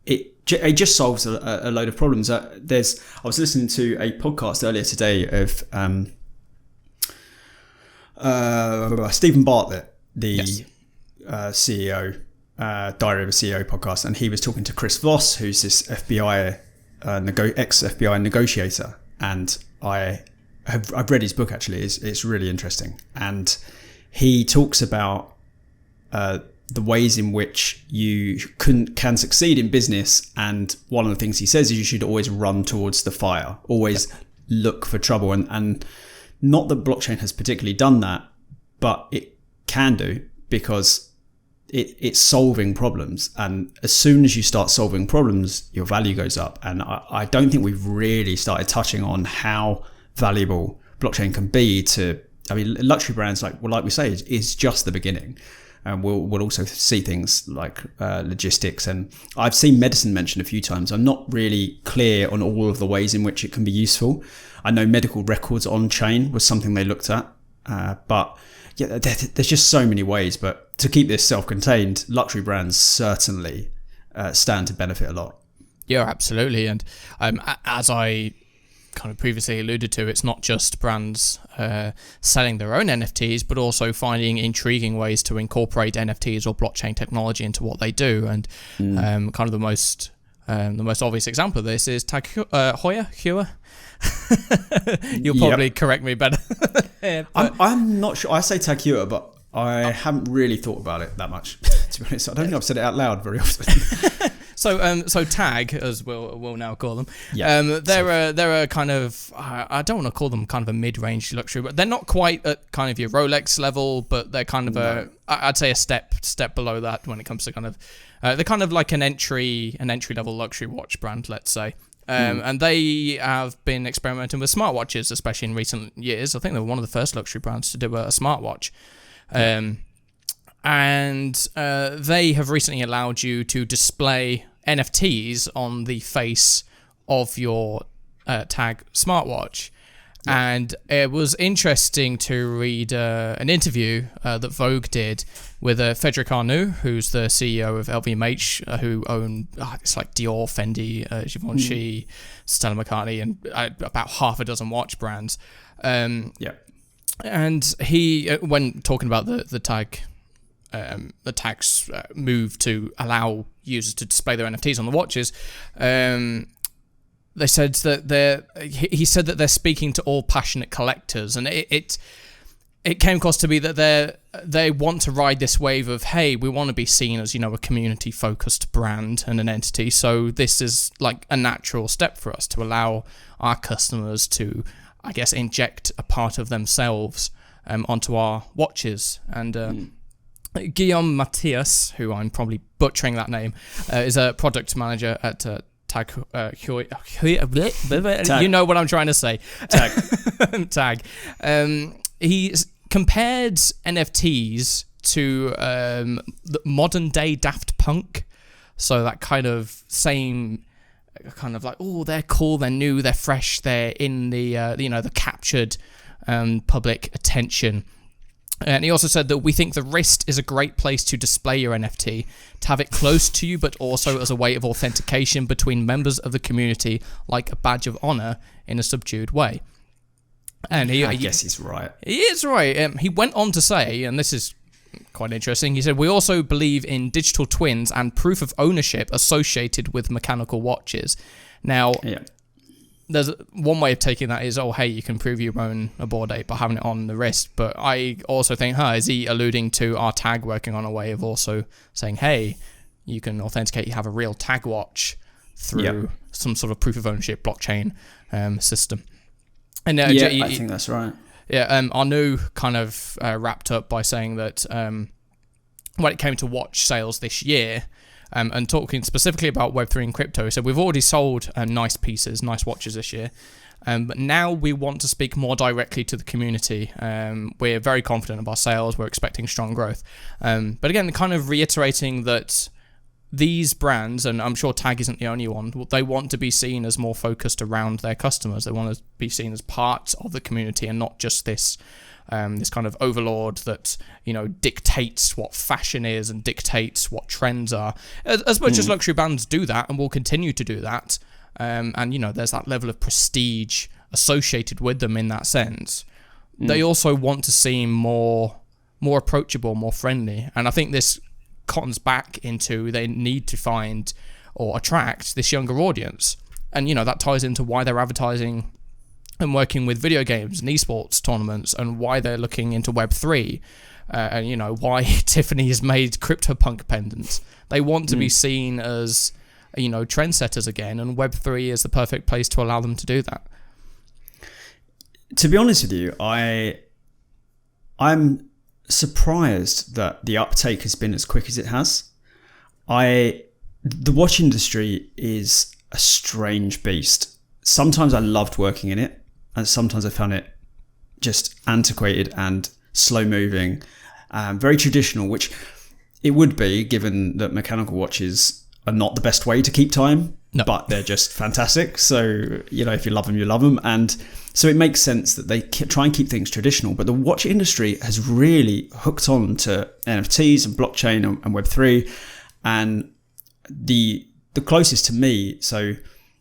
A: it just solves a load of problems. I was listening to a podcast earlier today of Stephen Bartlett, the CEO, Diary of a CEO podcast, and he was talking to Chris Voss, who's this FBI ex-FBI negotiator, and I've read his book actually. It's really interesting, and he talks about the ways in which you can succeed in business, and one of the things he says is you should always run towards the fire, always look for trouble, and not that blockchain has particularly done that, but it can do, because it's solving problems, and as soon as you start solving problems, your value goes up. And I don't think we've really started touching on how valuable blockchain can be to, luxury brands, like we say, is just the beginning. And we'll also see things like logistics, and I've seen medicine mentioned a few times. I'm not really clear on all of the ways in which it can be useful. I know medical records on chain was something they looked at, but yeah, there's just so many ways. But to keep this self-contained, luxury brands certainly stand to benefit a lot.
B: Yeah, absolutely. And as I kind of previously alluded to, it's not just brands selling their own NFTs, but also finding intriguing ways to incorporate NFTs or blockchain technology into what they do. And kind of the most obvious example of this is Tag Heuer. You'll probably correct me better.
A: I'm not sure. I say Tag Heuer, but I haven't really thought about it that much, to be honest. I don't think I've said it out loud very often.
B: So Tag, as we'll now call them, they're a kind of, I don't want to call them kind of a mid-range luxury, but they're not quite at kind of your Rolex level, but they're kind of I'd say a step below that when it comes to kind of, they're kind of like an entry level luxury watch brand, let's say. And they have been experimenting with smartwatches, especially in recent years. I think they were one of the first luxury brands to do a smartwatch. And they have recently allowed you to display NFTs on the face of your Tag smartwatch. And it was interesting to read an interview that Vogue did with Frederick Constant, who's the CEO of LVMH, who own it's like Dior, Fendi, Givenchy, Stella McCartney, and about half a dozen watch brands. And he, when talking about the Tag's move to allow users to display their NFTs on the watches, they said that he said that they're speaking to all passionate collectors, and it came across to me that they want to ride this wave of, hey, we want to be seen as, a community focused brand and an entity, so this is like a natural step for us to allow our customers to, I guess, inject a part of themselves onto our watches. And Guillaume Matthias, who I'm probably butchering that name, is a product manager at Tag. You know what I'm trying to say. Tag. He compared NFTs to the modern day Daft Punk. So that kind of same kind of like, oh, they're cool, they're new, they're fresh, they're in the the captured public attention. And he also said that we think the wrist is a great place to display your NFT, to have it close to you, but also as a way of authentication between members of the community, like a badge of honor in a subdued way. And I
A: guess he's right.
B: He is right. He went on to say, and this is quite interesting, he said, we also believe in digital twins and proof of ownership associated with mechanical watches. Now, there's one way of taking that is, oh, hey, you can prove your own aboard date by having it on the wrist. But I also think, is he alluding to our Tag working on a way of also saying, hey, you can authenticate, you have a real Tag watch through some sort of proof of ownership blockchain system. And
A: I think that's right.
B: Yeah, Arnaud kind of wrapped up by saying that when it came to watch sales this year, and talking specifically about Web3 and crypto, he said, we've already sold nice pieces, nice watches this year, but now we want to speak more directly to the community. We're very confident of our sales, we're expecting strong growth. But again, kind of reiterating that these brands, and I'm sure Tag isn't the only one, they want to be seen as more focused around their customers. They want to be seen as part of the community and not just this kind of overlord that, you know, dictates what fashion is and dictates what trends are. As much as luxury brands do that and will continue to do that, and, you know, there's that level of prestige associated with them in that sense, they also want to seem more approachable, more friendly. And I think this cottons back into they need to find or attract this younger audience. And, you know, that ties into why they're advertising and working with video games and esports tournaments, and why they're looking into Web3, and, you know, why Tiffany has made CryptoPunk pendants. They want to be seen as, you know, trendsetters again, and Web3 is the perfect place to allow them to do that.
A: To be honest with you, I'm surprised that the uptake has been as quick as it has. The watch industry is a strange beast. Sometimes I loved working in it, and sometimes I found it just antiquated and slow moving, very traditional, which it would be given that mechanical watches are not the best way to keep time. No. But they're just fantastic. So, you know, if you love them, you love them. And so it makes sense that they try and keep things traditional. But the watch industry has really hooked on to NFTs and blockchain and Web3. And the closest to me, so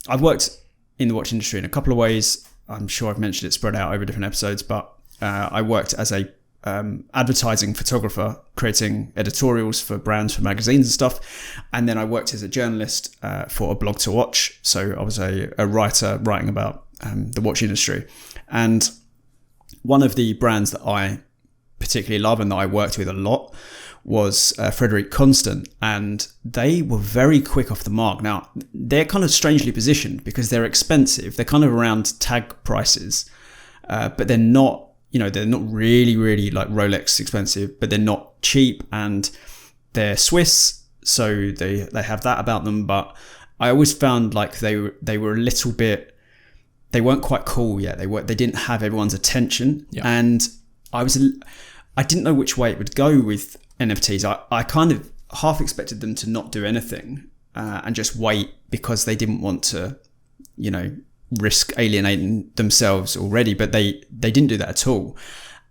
A: I've worked in the watch industry in a couple of ways. I'm sure I've mentioned it spread out over different episodes, but I worked as a advertising photographer, creating editorials for brands, for magazines and stuff. And then I worked as a journalist for a blog to watch. So I was a writer writing about the watch industry. And one of the brands that I particularly love and that I worked with a lot was Frederick Constant. And they were very quick off the mark. Now, they're kind of strangely positioned because they're expensive. They're kind of around tag prices, but they're not, you know, they're not really, really like Rolex expensive, but they're not cheap, and they're Swiss, so they have that about them. But I always found like they were a little bit, they weren't quite cool yet. They didn't have everyone's attention, and I didn't know which way it would go with NFTs. I kind of half expected them to not do anything and just wait because they didn't want to, you know, risk alienating themselves already, but they didn't do that at all.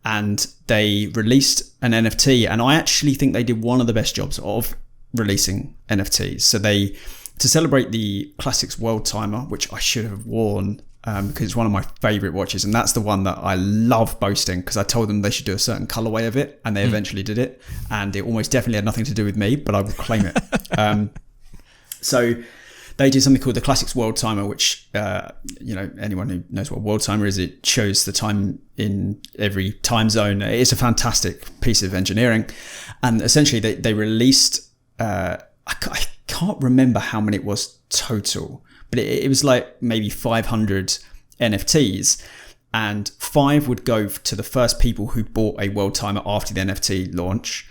A: And they released an NFT, and I actually think they did one of the best jobs of releasing NFTs. So to celebrate the Classics World Timer, which I should have worn because it's one of my favorite watches, and that's the one that I love boasting because I told them they should do a certain colorway of it, and they eventually did it, and it almost definitely had nothing to do with me, but I will claim it. So they did something called the Classics World Timer, which, you know, anyone who knows what a world timer is, it shows the time in every time zone. It's a fantastic piece of engineering. And essentially they released, I can't remember how many it was total, but it was like maybe 500 NFTs, and 5 would go to the first people who bought a world timer after the NFT launch.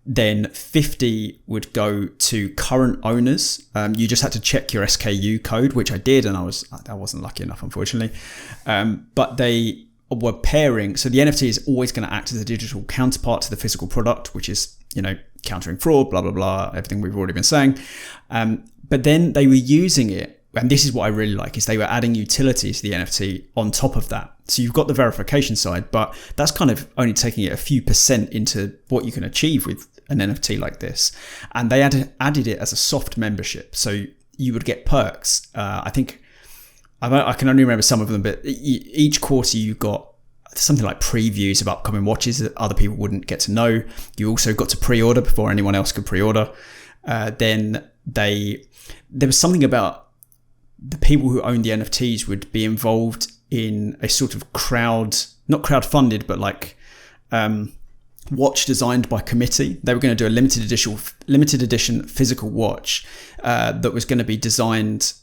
A: Then 50 would go to current owners. You just had to check your SKU code, which I did, and I wasn't lucky enough, unfortunately. But they were pairing. So the NFT is always going to act as a digital counterpart to the physical product, which is, you know, countering fraud, blah, blah, blah, everything we've already been saying. But then they were using it, and this is what I really like, is they were adding utility to the NFT on top of that. So you've got the verification side, but that's kind of only taking it a few % into what you can achieve with an NFT like this. And they added it as a soft membership. So you would get perks. I think, I can only remember some of them, but each quarter you got something like previews of upcoming watches that other people wouldn't get to know. You also got to pre-order before anyone else could pre-order. Then there was something about the people who owned the NFTs would be involved in a sort of not crowd-funded, but like watch designed by committee. They were going to do a limited edition physical watch that was going to be designed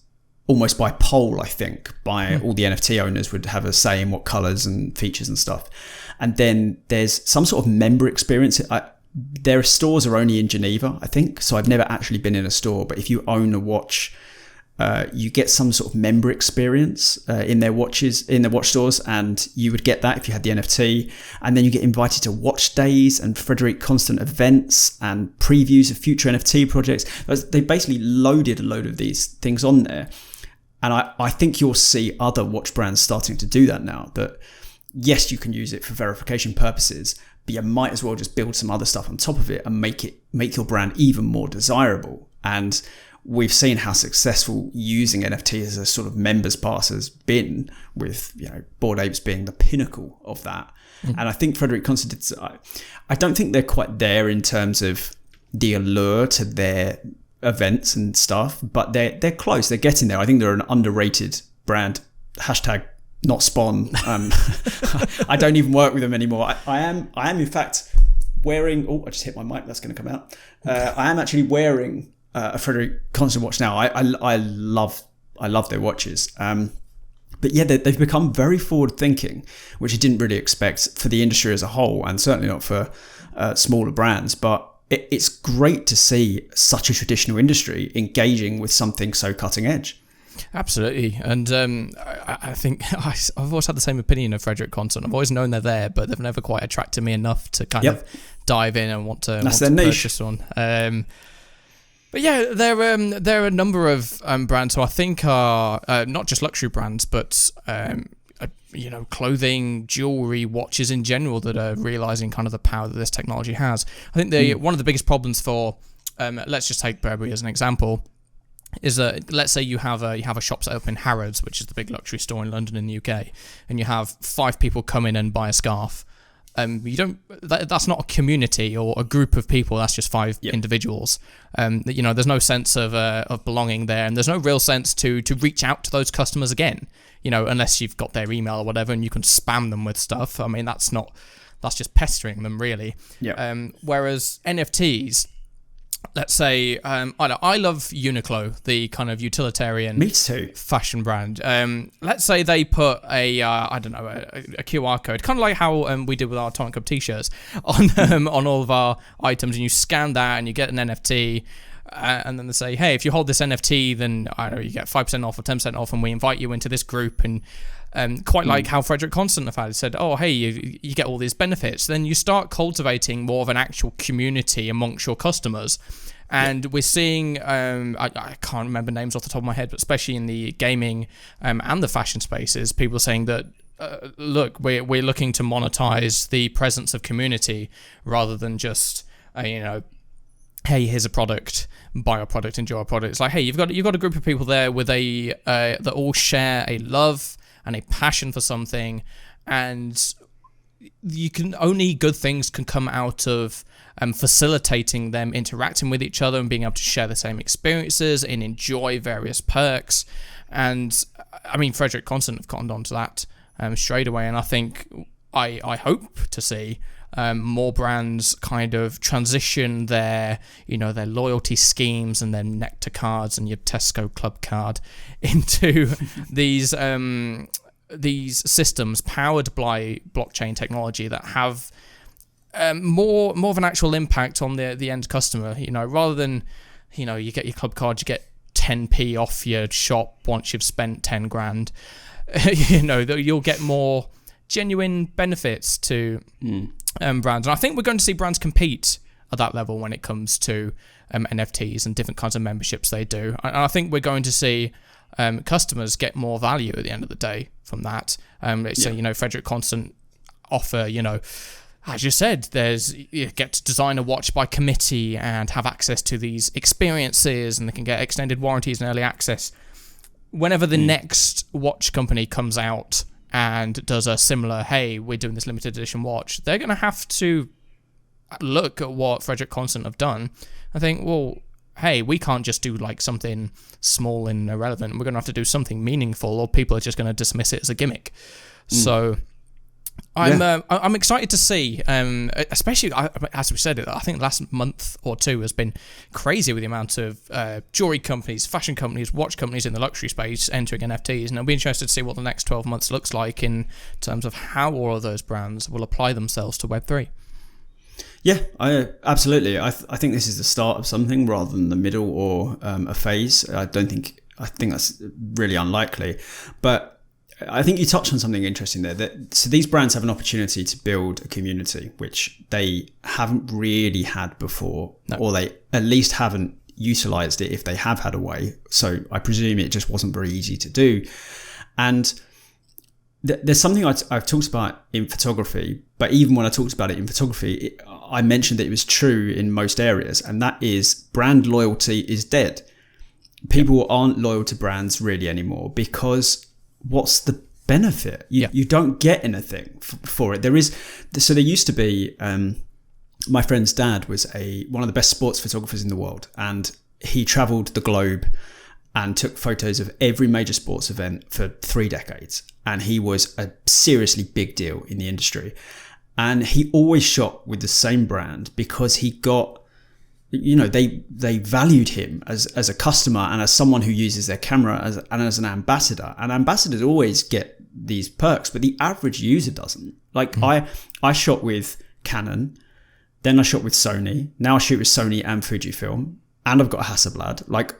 A: almost by poll, I think, by all the NFT owners would have a say in what colors and features and stuff. And then there's some sort of member experience. Their stores are only in Geneva, I think, so I've never actually been in a store, but if you own a watch you get some sort of member experience in their watch stores, and you would get that if you had the NFT. And then you get invited to watch days and Frederick Constant events and previews of future NFT projects. They basically loaded a load of these things on there. And I think you'll see other watch brands starting to do that now, that yes, you can use it for verification purposes, but you might as well just build some other stuff on top of it and make your brand even more desirable. And we've seen how successful using NFT as a sort of members pass has been, with Bored Apes being the pinnacle of that. Mm-hmm. And I think Frederick Constant, I don't think they're quite there in terms of the allure to their events and stuff, but they're close. They're getting there. I think they're an underrated brand. Hashtag not Spawn. I don't even work with them anymore. I am in fact wearing. Oh, I just hit my mic. That's going to come out. I am actually wearing a Frederick Constant watch now. I love their watches. But yeah, they've become very forward thinking, which I didn't really expect for the industry as a whole, and certainly not for smaller brands. But it's great to see such a traditional industry engaging with something so cutting edge.
B: Absolutely. And I think I've always had the same opinion of Frederick Constant. I've always known they're there, but they've never quite attracted me enough to kind of dive in and want to purchase one. But yeah, there are a number of brands who I think are not just luxury brands, but clothing, jewelry, watches in general that are realizing kind of the power that this technology has. I think one of the biggest problems for, let's just take Burberry as an example, is that let's say you have a shop set up in Harrods, which is the big luxury store in London in the UK, and you have 5 people come in and buy a scarf. That's not a community or a group of people. That's just 5 individuals. There's no sense of belonging there, and there's no real sense to reach out to those customers again. Unless you've got their email or whatever, and you can spam them with stuff. I mean, that's just pestering them, really. Yeah. Whereas NFTs, let's say, I love Uniqlo, the kind of utilitarian
A: Me too.
B: fashion brand. Let's say they put a QR code, kind of like how we did with our Atomic Cup t-shirts, on all of our items, and you scan that and you get an NFT, and then they say, hey, if you hold this NFT, then you get 5% off or 10% off, and we invite you into this group. And quite like how Frederick Constant have had said, oh, hey, you get all these benefits. Then you start cultivating more of an actual community amongst your customers. And we're seeing, I can't remember names off the top of my head, but especially in the gaming and the fashion spaces, people are saying that, look, we're looking to monetize the presence of community rather than just, hey, here's a product, buy our product, enjoy our product. It's like, hey, you've got a group of people there with that all share a love and a passion for something, and only good things can come out of facilitating them interacting with each other and being able to share the same experiences and enjoy various perks. And I mean, Frederick Constant have cottoned on to that straight away, and I think I hope to see more brands kind of transition their loyalty schemes and their Nectar cards and your Tesco Club card into these systems powered by blockchain technology that have more of an actual impact on the end customer. Rather than you get your club card, you get 10p off your shop once you've spent 10 grand. You'll get more genuine benefits to brands, and I think we're going to see brands compete at that level when it comes to NFTs and different kinds of memberships they do. And I think we're going to see customers get more value at the end of the day from that. So Frederick Constant offer, as you said, you get to design a watch by committee and have access to these experiences, and they can get extended warranties and early access. Whenever the next watch company comes out and does a similar, hey, we're doing this limited edition watch, they're going to have to look at what Frederick Constant have done and think, well, hey, we can't just do like something small and irrelevant. We're going to have to do something meaningful, or people are just going to dismiss it as a gimmick. So I'm excited to see, especially as we said, I think the last month or two has been crazy with the amount of jewelry companies, fashion companies, watch companies in the luxury space entering NFTs, and I'll be interested to see what the next 12 months looks like in terms of how all of those brands will apply themselves to Web3.
A: Yeah, absolutely. I think this is the start of something rather than the middle or a phase. I don't think I think that's really unlikely. But I think you touched on something interesting there. So these brands have an opportunity to build a community, which they haven't really had before, or they at least haven't utilized it if they have had a way. So I presume it just wasn't very easy to do. And there's something I've talked about in photography, but even when I talked about it in photography, I mentioned that it was true in most areas, and that is brand loyalty is dead. People aren't loyal to brands really anymore because what's the benefit? You don't get anything for it. There used to be, my friend's dad was one of the best sports photographers in the world, and he traveled the globe and took photos of every major sports event for 3 decades. And he was a seriously big deal in the industry. And he always shot with the same brand because he got, they valued him as a customer and as someone who uses their camera and as an ambassador. And ambassadors always get these perks, but the average user doesn't. Like I shot with Canon, then I shot with Sony. Now I shoot with Sony and Fujifilm, and I've got a Hasselblad. Like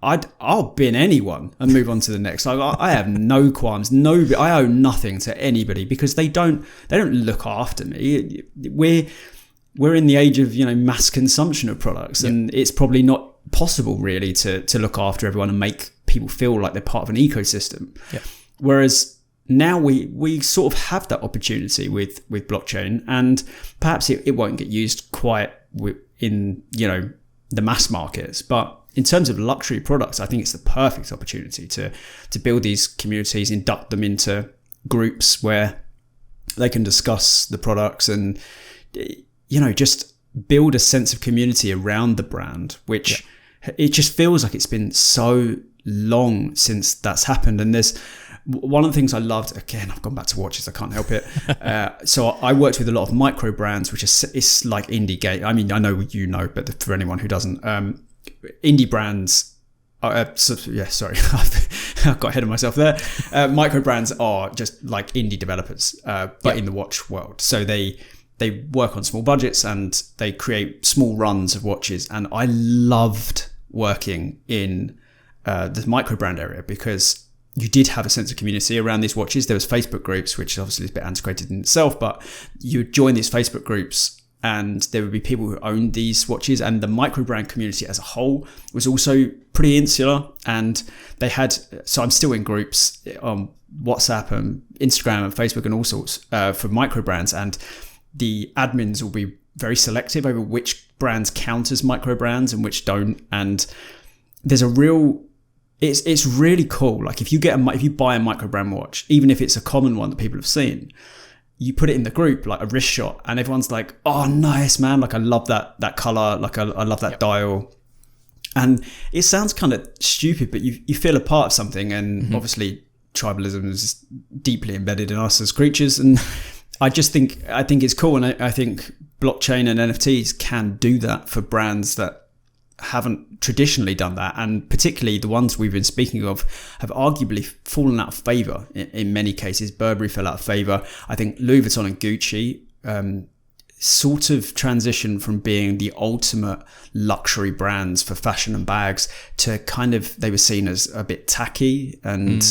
A: I'll bin anyone and move on to the next. Like I have no qualms. I owe nothing to anybody because they don't look after me. We're in the age of mass consumption of products, and it's probably not possible really to look after everyone and make people feel like they're part of an ecosystem. Whereas now we sort of have that opportunity with blockchain, and perhaps it won't get used quite in the mass markets, but in terms of luxury products, I think it's the perfect opportunity to build these communities, induct them into groups where they can discuss the products and just build a sense of community around the brand, which it just feels like it's been so long since that's happened. And there's one of the things I loved, again, I've gone back to watches, I can't help it. So I worked with a lot of micro brands, which is like indie game. I mean, I know but for anyone who doesn't, indie brands sorry, I got ahead of myself there. Micro brands are just like indie developers, but in the watch world. So they work on small budgets and they create small runs of watches. And I loved working in the micro brand area because you did have a sense of community around these watches. There was Facebook groups, which obviously is a bit antiquated in itself, but you would join these Facebook groups and there would be people who owned these watches, and the micro brand community as a whole was also pretty insular. And they had, so I'm still in groups on WhatsApp and Instagram and Facebook and all sorts for micro brands, and the admins will be very selective over which brands count as micro brands and which don't. And there's it's really cool. Like if you buy a micro brand watch, even if it's a common one that people have seen, you put it in the group, like a wrist shot, and everyone's like, oh, nice, man. Like, I love that color. Like, I love that dial. And it sounds kind of stupid, but you feel a part of something. And obviously tribalism is deeply embedded in us as creatures. And I think it's cool. And I think blockchain and NFTs can do that for brands that haven't traditionally done that, and particularly the ones we've been speaking of have arguably fallen out of favor in many cases. Burberry fell out of favor. I think Louis Vuitton and Gucci sort of transitioned from being the ultimate luxury brands for fashion and bags to kind of, they were seen as a bit tacky, and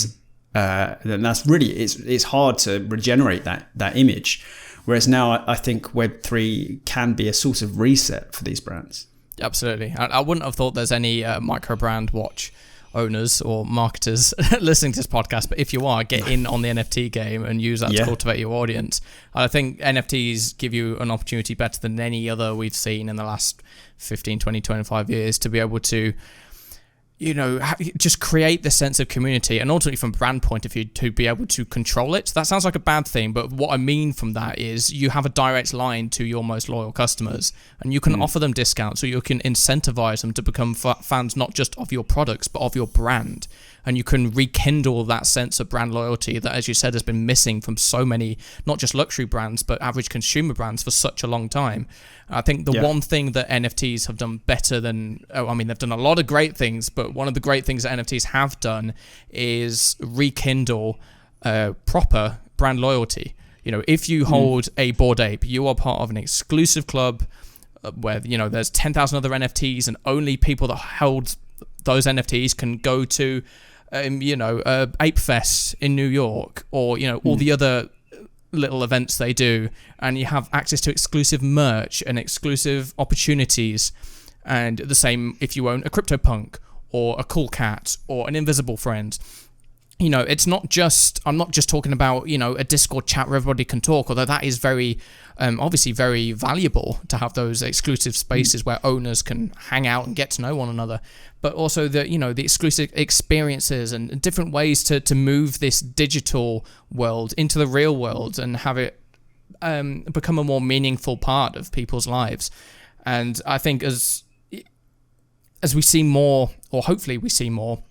A: that's really, it's hard to regenerate that image. Whereas now I think Web3 can be a sort of reset for these brands.
B: Absolutely. I wouldn't have thought there's any micro brand watch owners or marketers listening to this podcast, but if you are, get in on the NFT game and use that to cultivate your audience. I think NFTs give you an opportunity better than any other we've seen in the last 15, 20, 25 years to be able to, just create the sense of community, and ultimately from a brand point of view to be able to control it. That sounds like a bad thing, but what I mean from that is you have a direct line to your most loyal customers, and you can offer them discounts, or you can incentivize them to become fans not just of your products but of your brand. And you can rekindle that sense of brand loyalty that, as you said, has been missing from so many, not just luxury brands, but average consumer brands for such a long time. I think the one thing that NFTs have done better than, they've done a lot of great things, but one of the great things that NFTs have done is rekindle proper brand loyalty. If you hold a Bored Ape, you are part of an exclusive club where, there's 10,000 other NFTs, and only people that hold those NFTs can go to, Ape Fest in New York, or all the other little events they do, and you have access to exclusive merch and exclusive opportunities. And the same if you own a CryptoPunk or a Cool Cat or an Invisible Friend. It's not just, I'm not just talking about, a Discord chat where everybody can talk, although that is very, obviously very valuable to have those exclusive spaces where owners can hang out and get to know one another, but also the exclusive experiences and different ways to move this digital world into the real world and have it become a more meaningful part of people's lives. And I think as we see more, or hopefully we see more,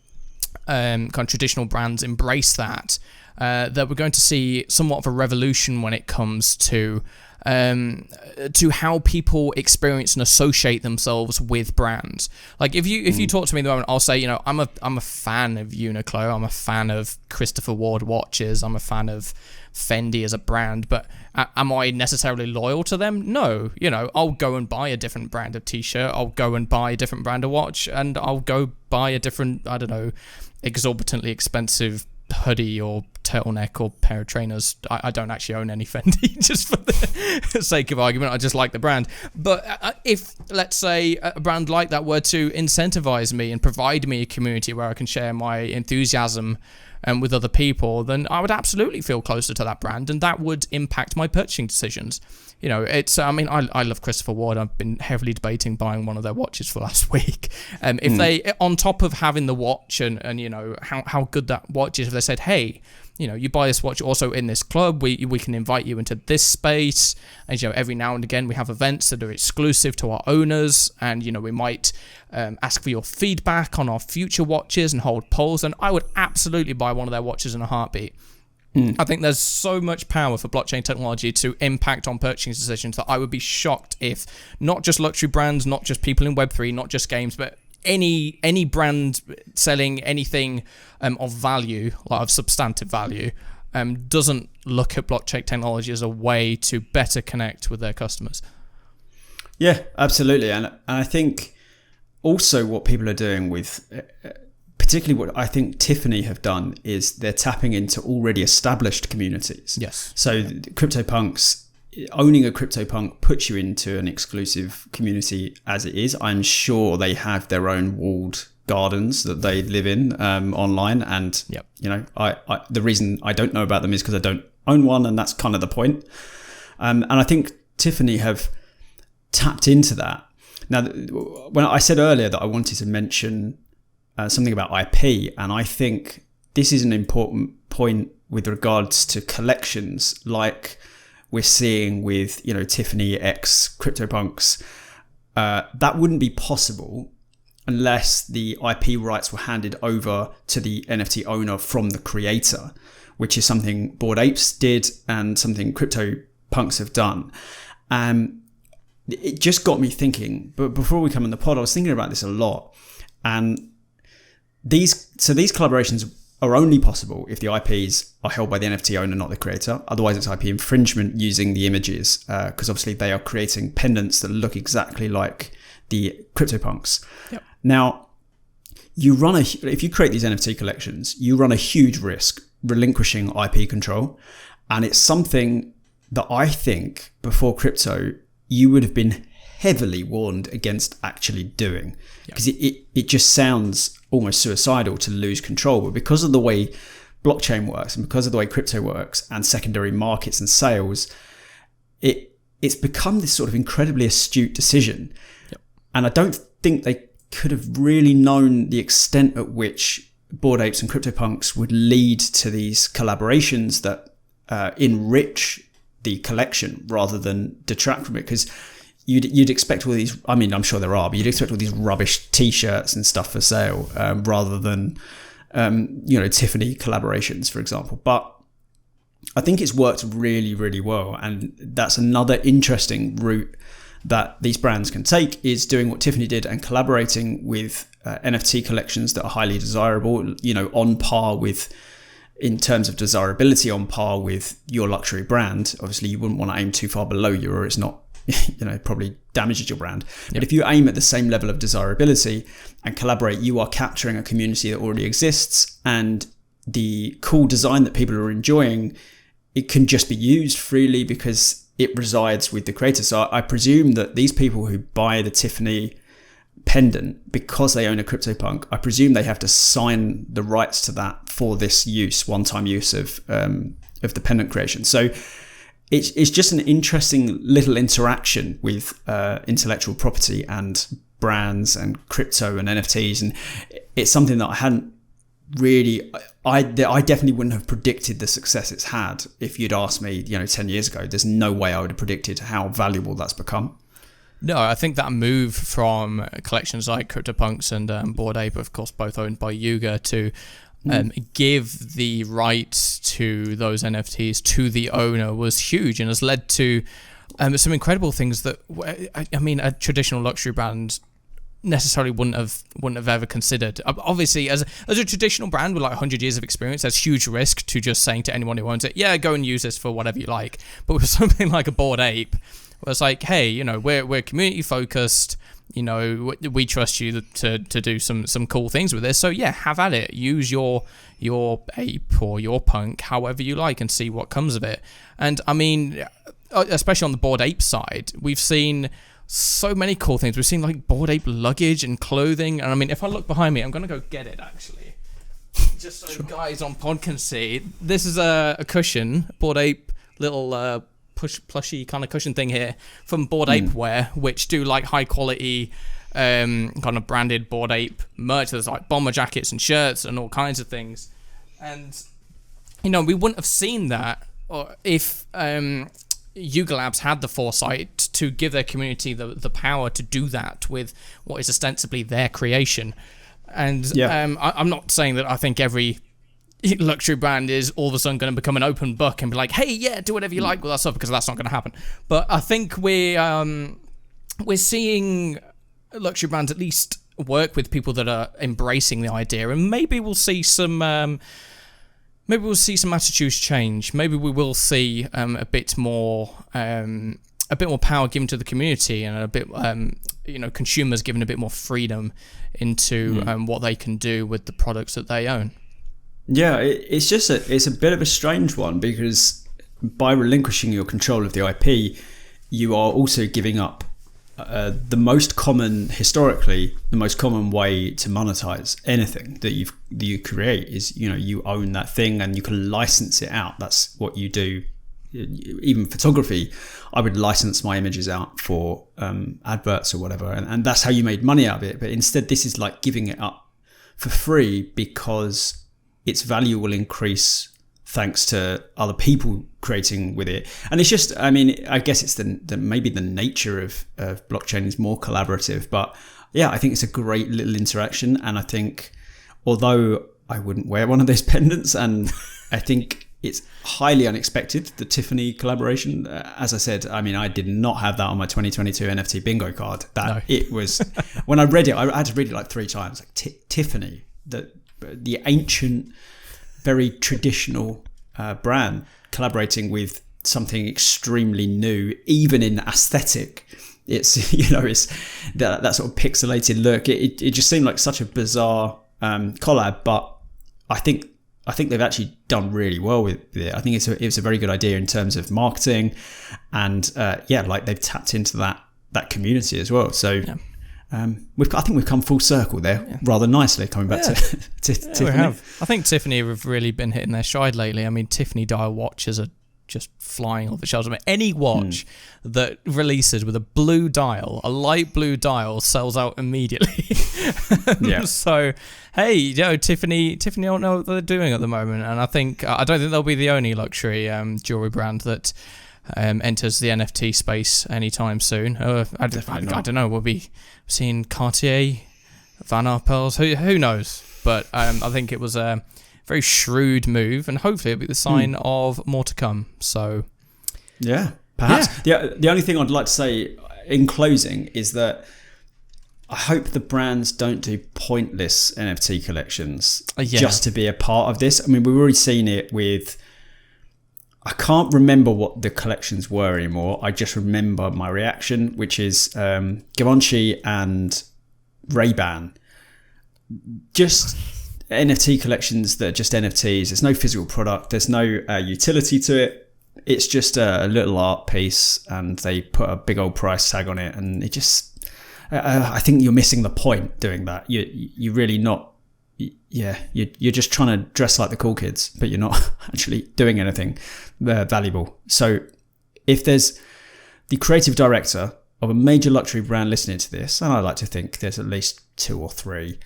B: kind of traditional brands embrace that we're going to see somewhat of a revolution when it comes to how people experience and associate themselves with brands. Like if you talk to me at the moment, I'll say, I'm a fan of Uniqlo, I'm a fan of Christopher Ward watches, I'm a fan of Fendi as a brand, but am I necessarily loyal to them? No. I'll go and buy a different brand of t-shirt, I'll go and buy a different brand of watch, and I'll go buy a different, I don't know, exorbitantly expensive hoodie or turtleneck or pair of trainers. I don't actually own any Fendi, just for the sake of argument. I just like the brand. But if, let's say, a brand like that were to incentivize me and provide me a community where I can share my enthusiasm with other people, then I would absolutely feel closer to that brand, and that would impact my purchasing decisions. I love Christopher Ward. I've been heavily debating buying one of their watches for last week. If they, on top of having the watch and how good that watch is, if they said, hey, you buy this watch also in this club, we can invite you into this space, and every now and again we have events that are exclusive to our owners, and we might ask for your feedback on our future watches and hold polls, and I would absolutely buy one of their watches in a heartbeat. I think there's so much power for blockchain technology to impact on purchasing decisions that I would be shocked if not just luxury brands, not just people in Web3, not just games, but any brand selling anything of value, like of substantive value, doesn't look at blockchain technology as a way to better connect with their customers.
A: Yeah, absolutely. And I think also what people are doing with... particularly what I think Tiffany have done is they're tapping into already established communities.
B: Yes.
A: So CryptoPunks, owning a CryptoPunk puts you into an exclusive community as it is. I'm sure they have their own walled gardens that they live in online. And, I the reason I don't know about them is because I don't own one, and that's kind of the point. And I think Tiffany have tapped into that. Now, when I said earlier that I wanted to mention something about IP, and I think this is an important point with regards to collections like we're seeing with Tiffany X CryptoPunks. That wouldn't be possible unless the IP rights were handed over to the NFT owner from the creator, which is something Bored Apes did and something CryptoPunks have done. It just got me thinking, but before we come on the pod, I was thinking about this a lot, and these collaborations are only possible if the IPs are held by the NFT owner, not the creator. Otherwise, it's IP infringement using the images, because obviously they are creating pendants that look exactly like the CryptoPunks. Yep. Now, if you create these NFT collections, you run a huge risk relinquishing IP control, and it's something that I think before crypto you would have been heavily warned against actually doing, because it just sounds almost suicidal to lose control. But because of the way blockchain works and because of the way crypto works and secondary markets and sales, it's become this sort of incredibly astute decision. Yep. And I don't think they could have really known the extent at which Bored Apes and CryptoPunks would lead to these collaborations that enrich the collection rather than detract from it. Because you'd expect all these, I mean, I'm sure there are, but you'd expect all these rubbish t-shirts and stuff for sale rather than, Tiffany collaborations, for example. But I think it's worked really, really well. And that's another interesting route that these brands can take, is doing what Tiffany did and collaborating with NFT collections that are highly desirable, on par with, in terms of desirability, on par with your luxury brand. Obviously, you wouldn't want to aim too far below you, or it's not probably damages your brand. But if you aim at the same level of desirability and collaborate, you are capturing a community that already exists, and the cool design that people are enjoying, it can just be used freely because it resides with the creator. So I presume that these people who buy the Tiffany pendant because they own a CryptoPunk, I presume they have to sign the rights to that for this use, one-time use of the pendant creation. So it's just an interesting little interaction with intellectual property and brands and crypto and NFTs, and it's something that I hadn't really. I definitely wouldn't have predicted the success it's had if you'd asked me, 10 years ago. There's no way I would have predicted how valuable that's become.
B: No, I think that move from collections like CryptoPunks and Bored Ape, of course, both owned by Yuga, to give the rights to those NFTs to the owner was huge, and has led to some incredible things that, a traditional luxury brand necessarily wouldn't have ever considered. Obviously, as a traditional brand with like 100 years of experience, there's huge risk to just saying to anyone who owns it, yeah, go and use this for whatever you like. But with something like a Bored Ape, where it's like, hey, we're community focused, we trust you to do some cool things with this, so yeah, have at it. Use your ape or your punk however you like and see what comes of it. And I mean, especially on the Bored Ape side, we've seen so many cool things. We've seen like Bored Ape luggage and clothing, and I mean, if I look behind me, I'm gonna go get it actually, just so guys on pod can see. This is a cushion, Bored Ape little plushy kind of cushion thing here from Bored Ape Wear, which do like high quality kind of branded Bored Ape merch. There's like bomber jackets and shirts and all kinds of things, and we wouldn't have seen that if Yuga Labs had the foresight to give their community the power to do that with what is ostensibly their creation. And I'm not saying that I think every luxury brand is all of a sudden going to become an open book and be like, hey, yeah, do whatever you like with our stuff, because that's not going to happen. But I think we're seeing luxury brands at least work with people that are embracing the idea, and maybe we'll see some attitudes change. Maybe we will see a bit more power given to the community, and a bit consumers given a bit more freedom into what they can do with the products that they own.
A: Yeah, it's a bit of a strange one, because by relinquishing your control of the IP, you are also giving up the most common way to monetize anything that you create is, you own that thing and you can license it out. That's what you do. Even photography, I would license my images out for adverts or whatever, and that's how you made money out of it. But instead, this is like giving it up for free because its value will increase thanks to other people creating with it. And it's just, I guess it's maybe the nature of blockchain is more collaborative. But yeah, I think it's a great little interaction. And I think, although I wouldn't wear one of those pendants, and I think it's highly unexpected, the Tiffany collaboration. As I said, I did not have that on my 2022 NFT bingo card. It was, when I read it, I had to read it like 3 times. Like Tiffany, the ancient, very traditional brand collaborating with something extremely new, even in aesthetic. It's it's that sort of pixelated look. It just seemed like such a bizarre collab, but I think they've actually done really well with it. I think it's a very good idea in terms of marketing, and they've tapped into that community as well. So. Yeah. I think we've come full circle there rather nicely, coming back to Tiffany.
B: We have. I think Tiffany have really been hitting their stride lately. Tiffany dial watches are just flying off the shelves. Any watch that releases with a blue dial, a light blue dial, sells out immediately. Yeah. So, hey, Tiffany don't know what they're doing at the moment, and I don't think they'll be the only luxury jewelry brand that enters the NFT space anytime soon. I don't know. We'll be seeing Cartier, Van Arpels. Who knows? But I think it was a very shrewd move, and hopefully it'll be the sign of more to come. So,
A: yeah, perhaps. Yeah. The only thing I'd like to say in closing is that I hope the brands don't do pointless NFT collections just to be a part of this. We've already seen it with I can't remember what the collections were anymore. I just remember my reaction, which is Givenchy and Ray-Ban. Just NFT collections that are just NFTs. There's no physical product. There's no utility to it. It's just a little art piece, and they put a big old price tag on it. And it just, I think you're missing the point doing that. You're really not. Yeah, you're just trying to dress like the cool kids, but you're not actually doing anything valuable. So if there's the creative director of a major luxury brand listening to this, and I like to think there's at least 2 or 3,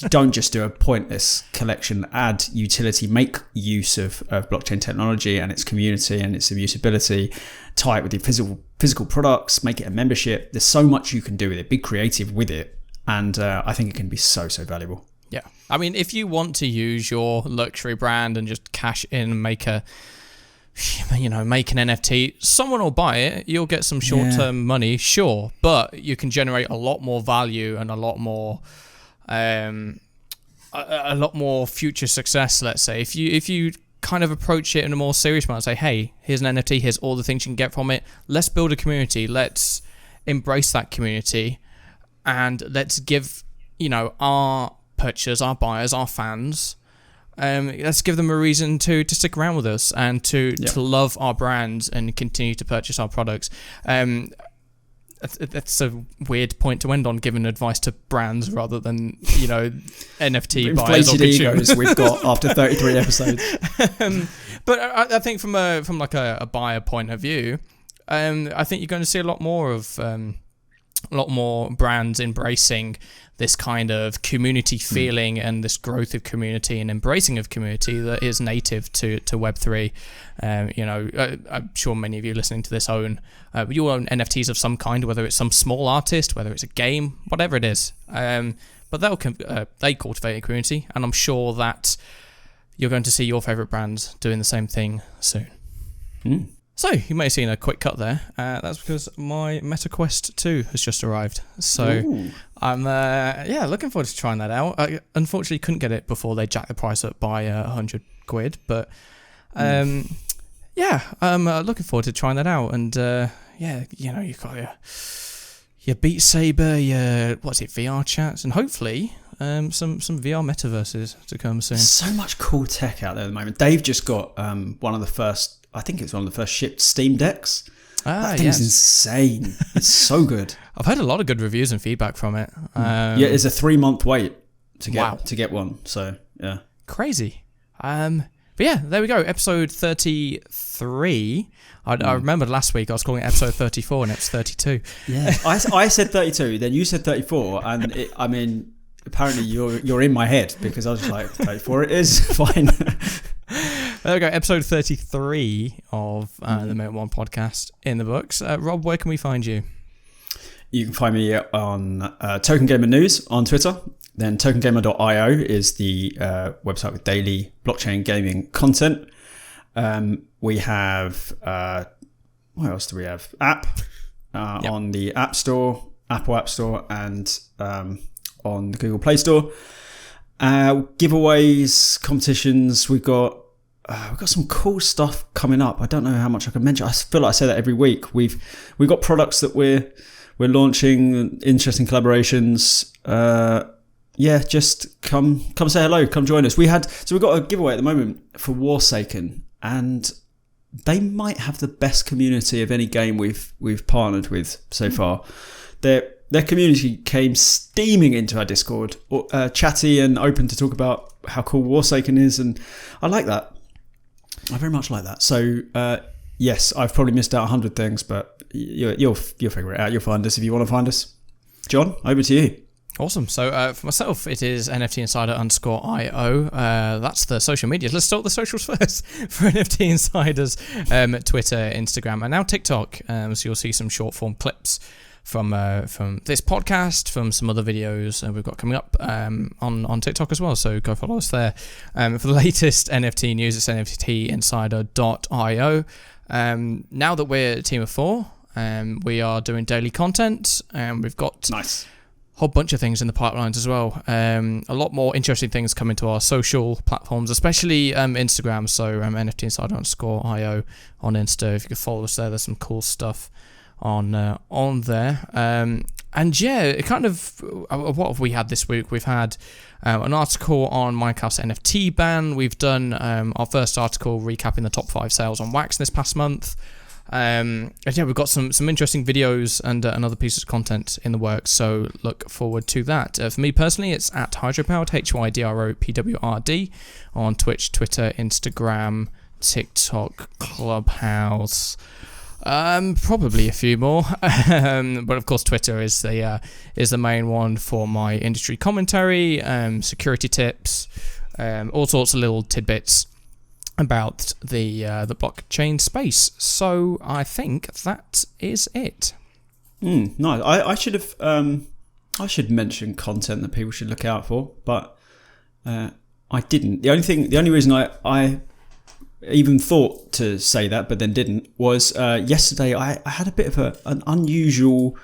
A: don't just do a pointless collection. Add utility, make use of blockchain technology and its community and its immutability, tie it with your physical products, make it a membership. There's so much you can do with it. Be creative with it, and I think it can be so valuable.
B: Yeah, I mean, if you want to use your luxury brand and just cash in and make an NFT, someone will buy it. You'll get some short-term money, sure, but you can generate a lot more value and a lot more future success. Let's say if you kind of approach it in a more serious manner, say, hey, here's an NFT, here's all the things you can get from it. Let's build a community. Let's embrace that community, and let's give our purchasers, our buyers, our fans, let's give them a reason to stick around with us and to love our brands and continue to purchase our products. That's a weird point to end on, giving advice to brands rather than NFT buyers or
A: egos we've got after 33 episodes.
B: But I think from a buyer point of view, I think you're going to see a lot more brands embracing this kind of community feeling and this growth of community and embracing of community that is native to Web3. I'm sure many of you listening to this you own NFTs of some kind, whether it's some small artist, whether it's a game, whatever it is. But they cultivate a community, and I'm sure that you're going to see your favourite brands doing the same thing soon. So, you may have seen a quick cut there. That's because my Meta Quest 2 has just arrived. So, ooh. I'm looking forward to trying that out. I unfortunately couldn't get it before they jacked the price up by £100, but I'm looking forward to trying that out. And you've got your Beat Saber, your VR chats, and hopefully some VR metaverses to come soon.
A: So much cool tech out there at the moment. Dave just got one of the first shipped Steam Decks. That thing's insane. It's so good.
B: I've heard a lot of good reviews and feedback from it.
A: It's a 3-month wait to get one. So yeah,
B: crazy. But yeah, there we go. Episode 33. I remembered last week I was calling it episode 34 and it's 32.
A: Yeah, I said 32, then you said 34, and apparently you're in my head because I was like 34. It is fine.
B: There we go, episode 33 of the Mate One podcast in the books. Rob, where can we find you?
A: You can find me on Token Gamer News on Twitter. Then tokengamer.io is the website with daily blockchain gaming content. We have, what else do we have? App on the App Store, Apple App Store, and on the Google Play Store. Giveaways, competitions, we've got some cool stuff coming up. I don't know how much I can mention. I feel like I say that every week. We've got products that we're launching, interesting collaborations. Just come say hello, come join us. We've got a giveaway at the moment for Warsaken, and they might have the best community of any game we've partnered with so far. Their community came steaming into our Discord, chatty and open to talk about how cool Warsaken is, and I like that. I very much like that. So, yes, I've probably missed out 100 things, but you'll figure it out. You'll find us if you want to find us. John, over to you.
B: Awesome. So for myself, it is NFTinsider_IO. That's the social media. Let's start the socials first for NFT Insiders. Twitter, Instagram, and now TikTok. So you'll see some short form clips from this podcast, from some other videos we've got coming up on TikTok as well. So go follow us there. For the latest NFT news, it's NFTinsider.io. Now that we're a team of 4, we are doing daily content, and we've got
A: nice.
B: whole bunch of things in the pipelines as well. A lot more interesting things coming to our social platforms, especially Instagram. So NFT_IO on Insta. If you could follow us there, there's some cool stuff on there. And yeah, it kind of, what have we had this week? We've had an article on Minecraft's NFT ban. We've done our first article recapping the top 5 sales on Wax this past month. And yeah, we've got some interesting videos and other pieces of content in the works, so look forward to that. For me personally, it's at Hydropowered, HYDROPWRD, on Twitch, Twitter, Instagram, TikTok, Clubhouse, probably a few more, but of course Twitter is the main one for my industry commentary, security tips, all sorts of little tidbits about the blockchain space. So I think that is it.
A: Nice. I should have I should mention content that people should look out for, but I didn't. The only reason I even thought to say that, but then didn't, was yesterday I had a bit of an unusual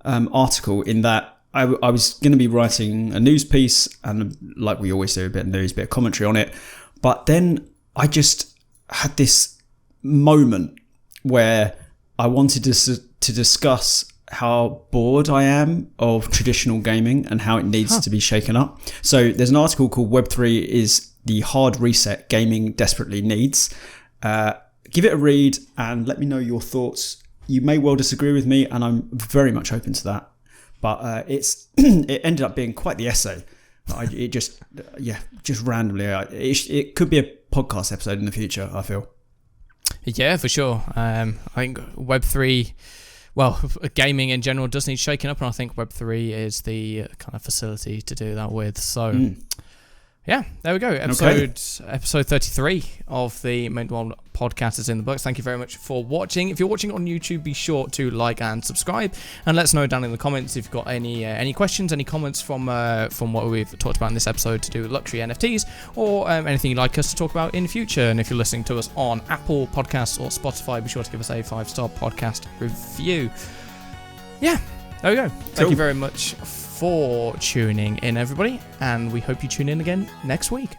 A: article in that I was going to be writing a news piece, and like we always do, a bit of news, a bit of commentary on it, but then I just had this moment where I wanted to discuss how bored I am of traditional gaming and how it needs to be shaken up. So there's an article called Web3 is the hard reset gaming desperately needs. Give it a read and let me know your thoughts. You may well disagree with me, and I'm very much open to that. But it ended up being quite the essay. Just randomly. It could be a podcast episode in the future, I feel.
B: Yeah, for sure. I think Web3, well, gaming in general does need shaking up, and I think Web3 is the kind of facility to do that with. So, yeah, there we go. Episode 33 of the Mint One podcast is in the books. Thank you very much for watching. If you're watching on YouTube, be sure to like and subscribe, and let us know down in the comments if you've got any questions, any comments from what we've talked about in this episode to do with luxury NFTs, or anything you'd like us to talk about in the future. And if you're listening to us on Apple Podcasts or Spotify, be sure to give us a 5-star podcast review. Yeah, there we go. Thank you very much for tuning in, everybody, and we hope you tune in again next week.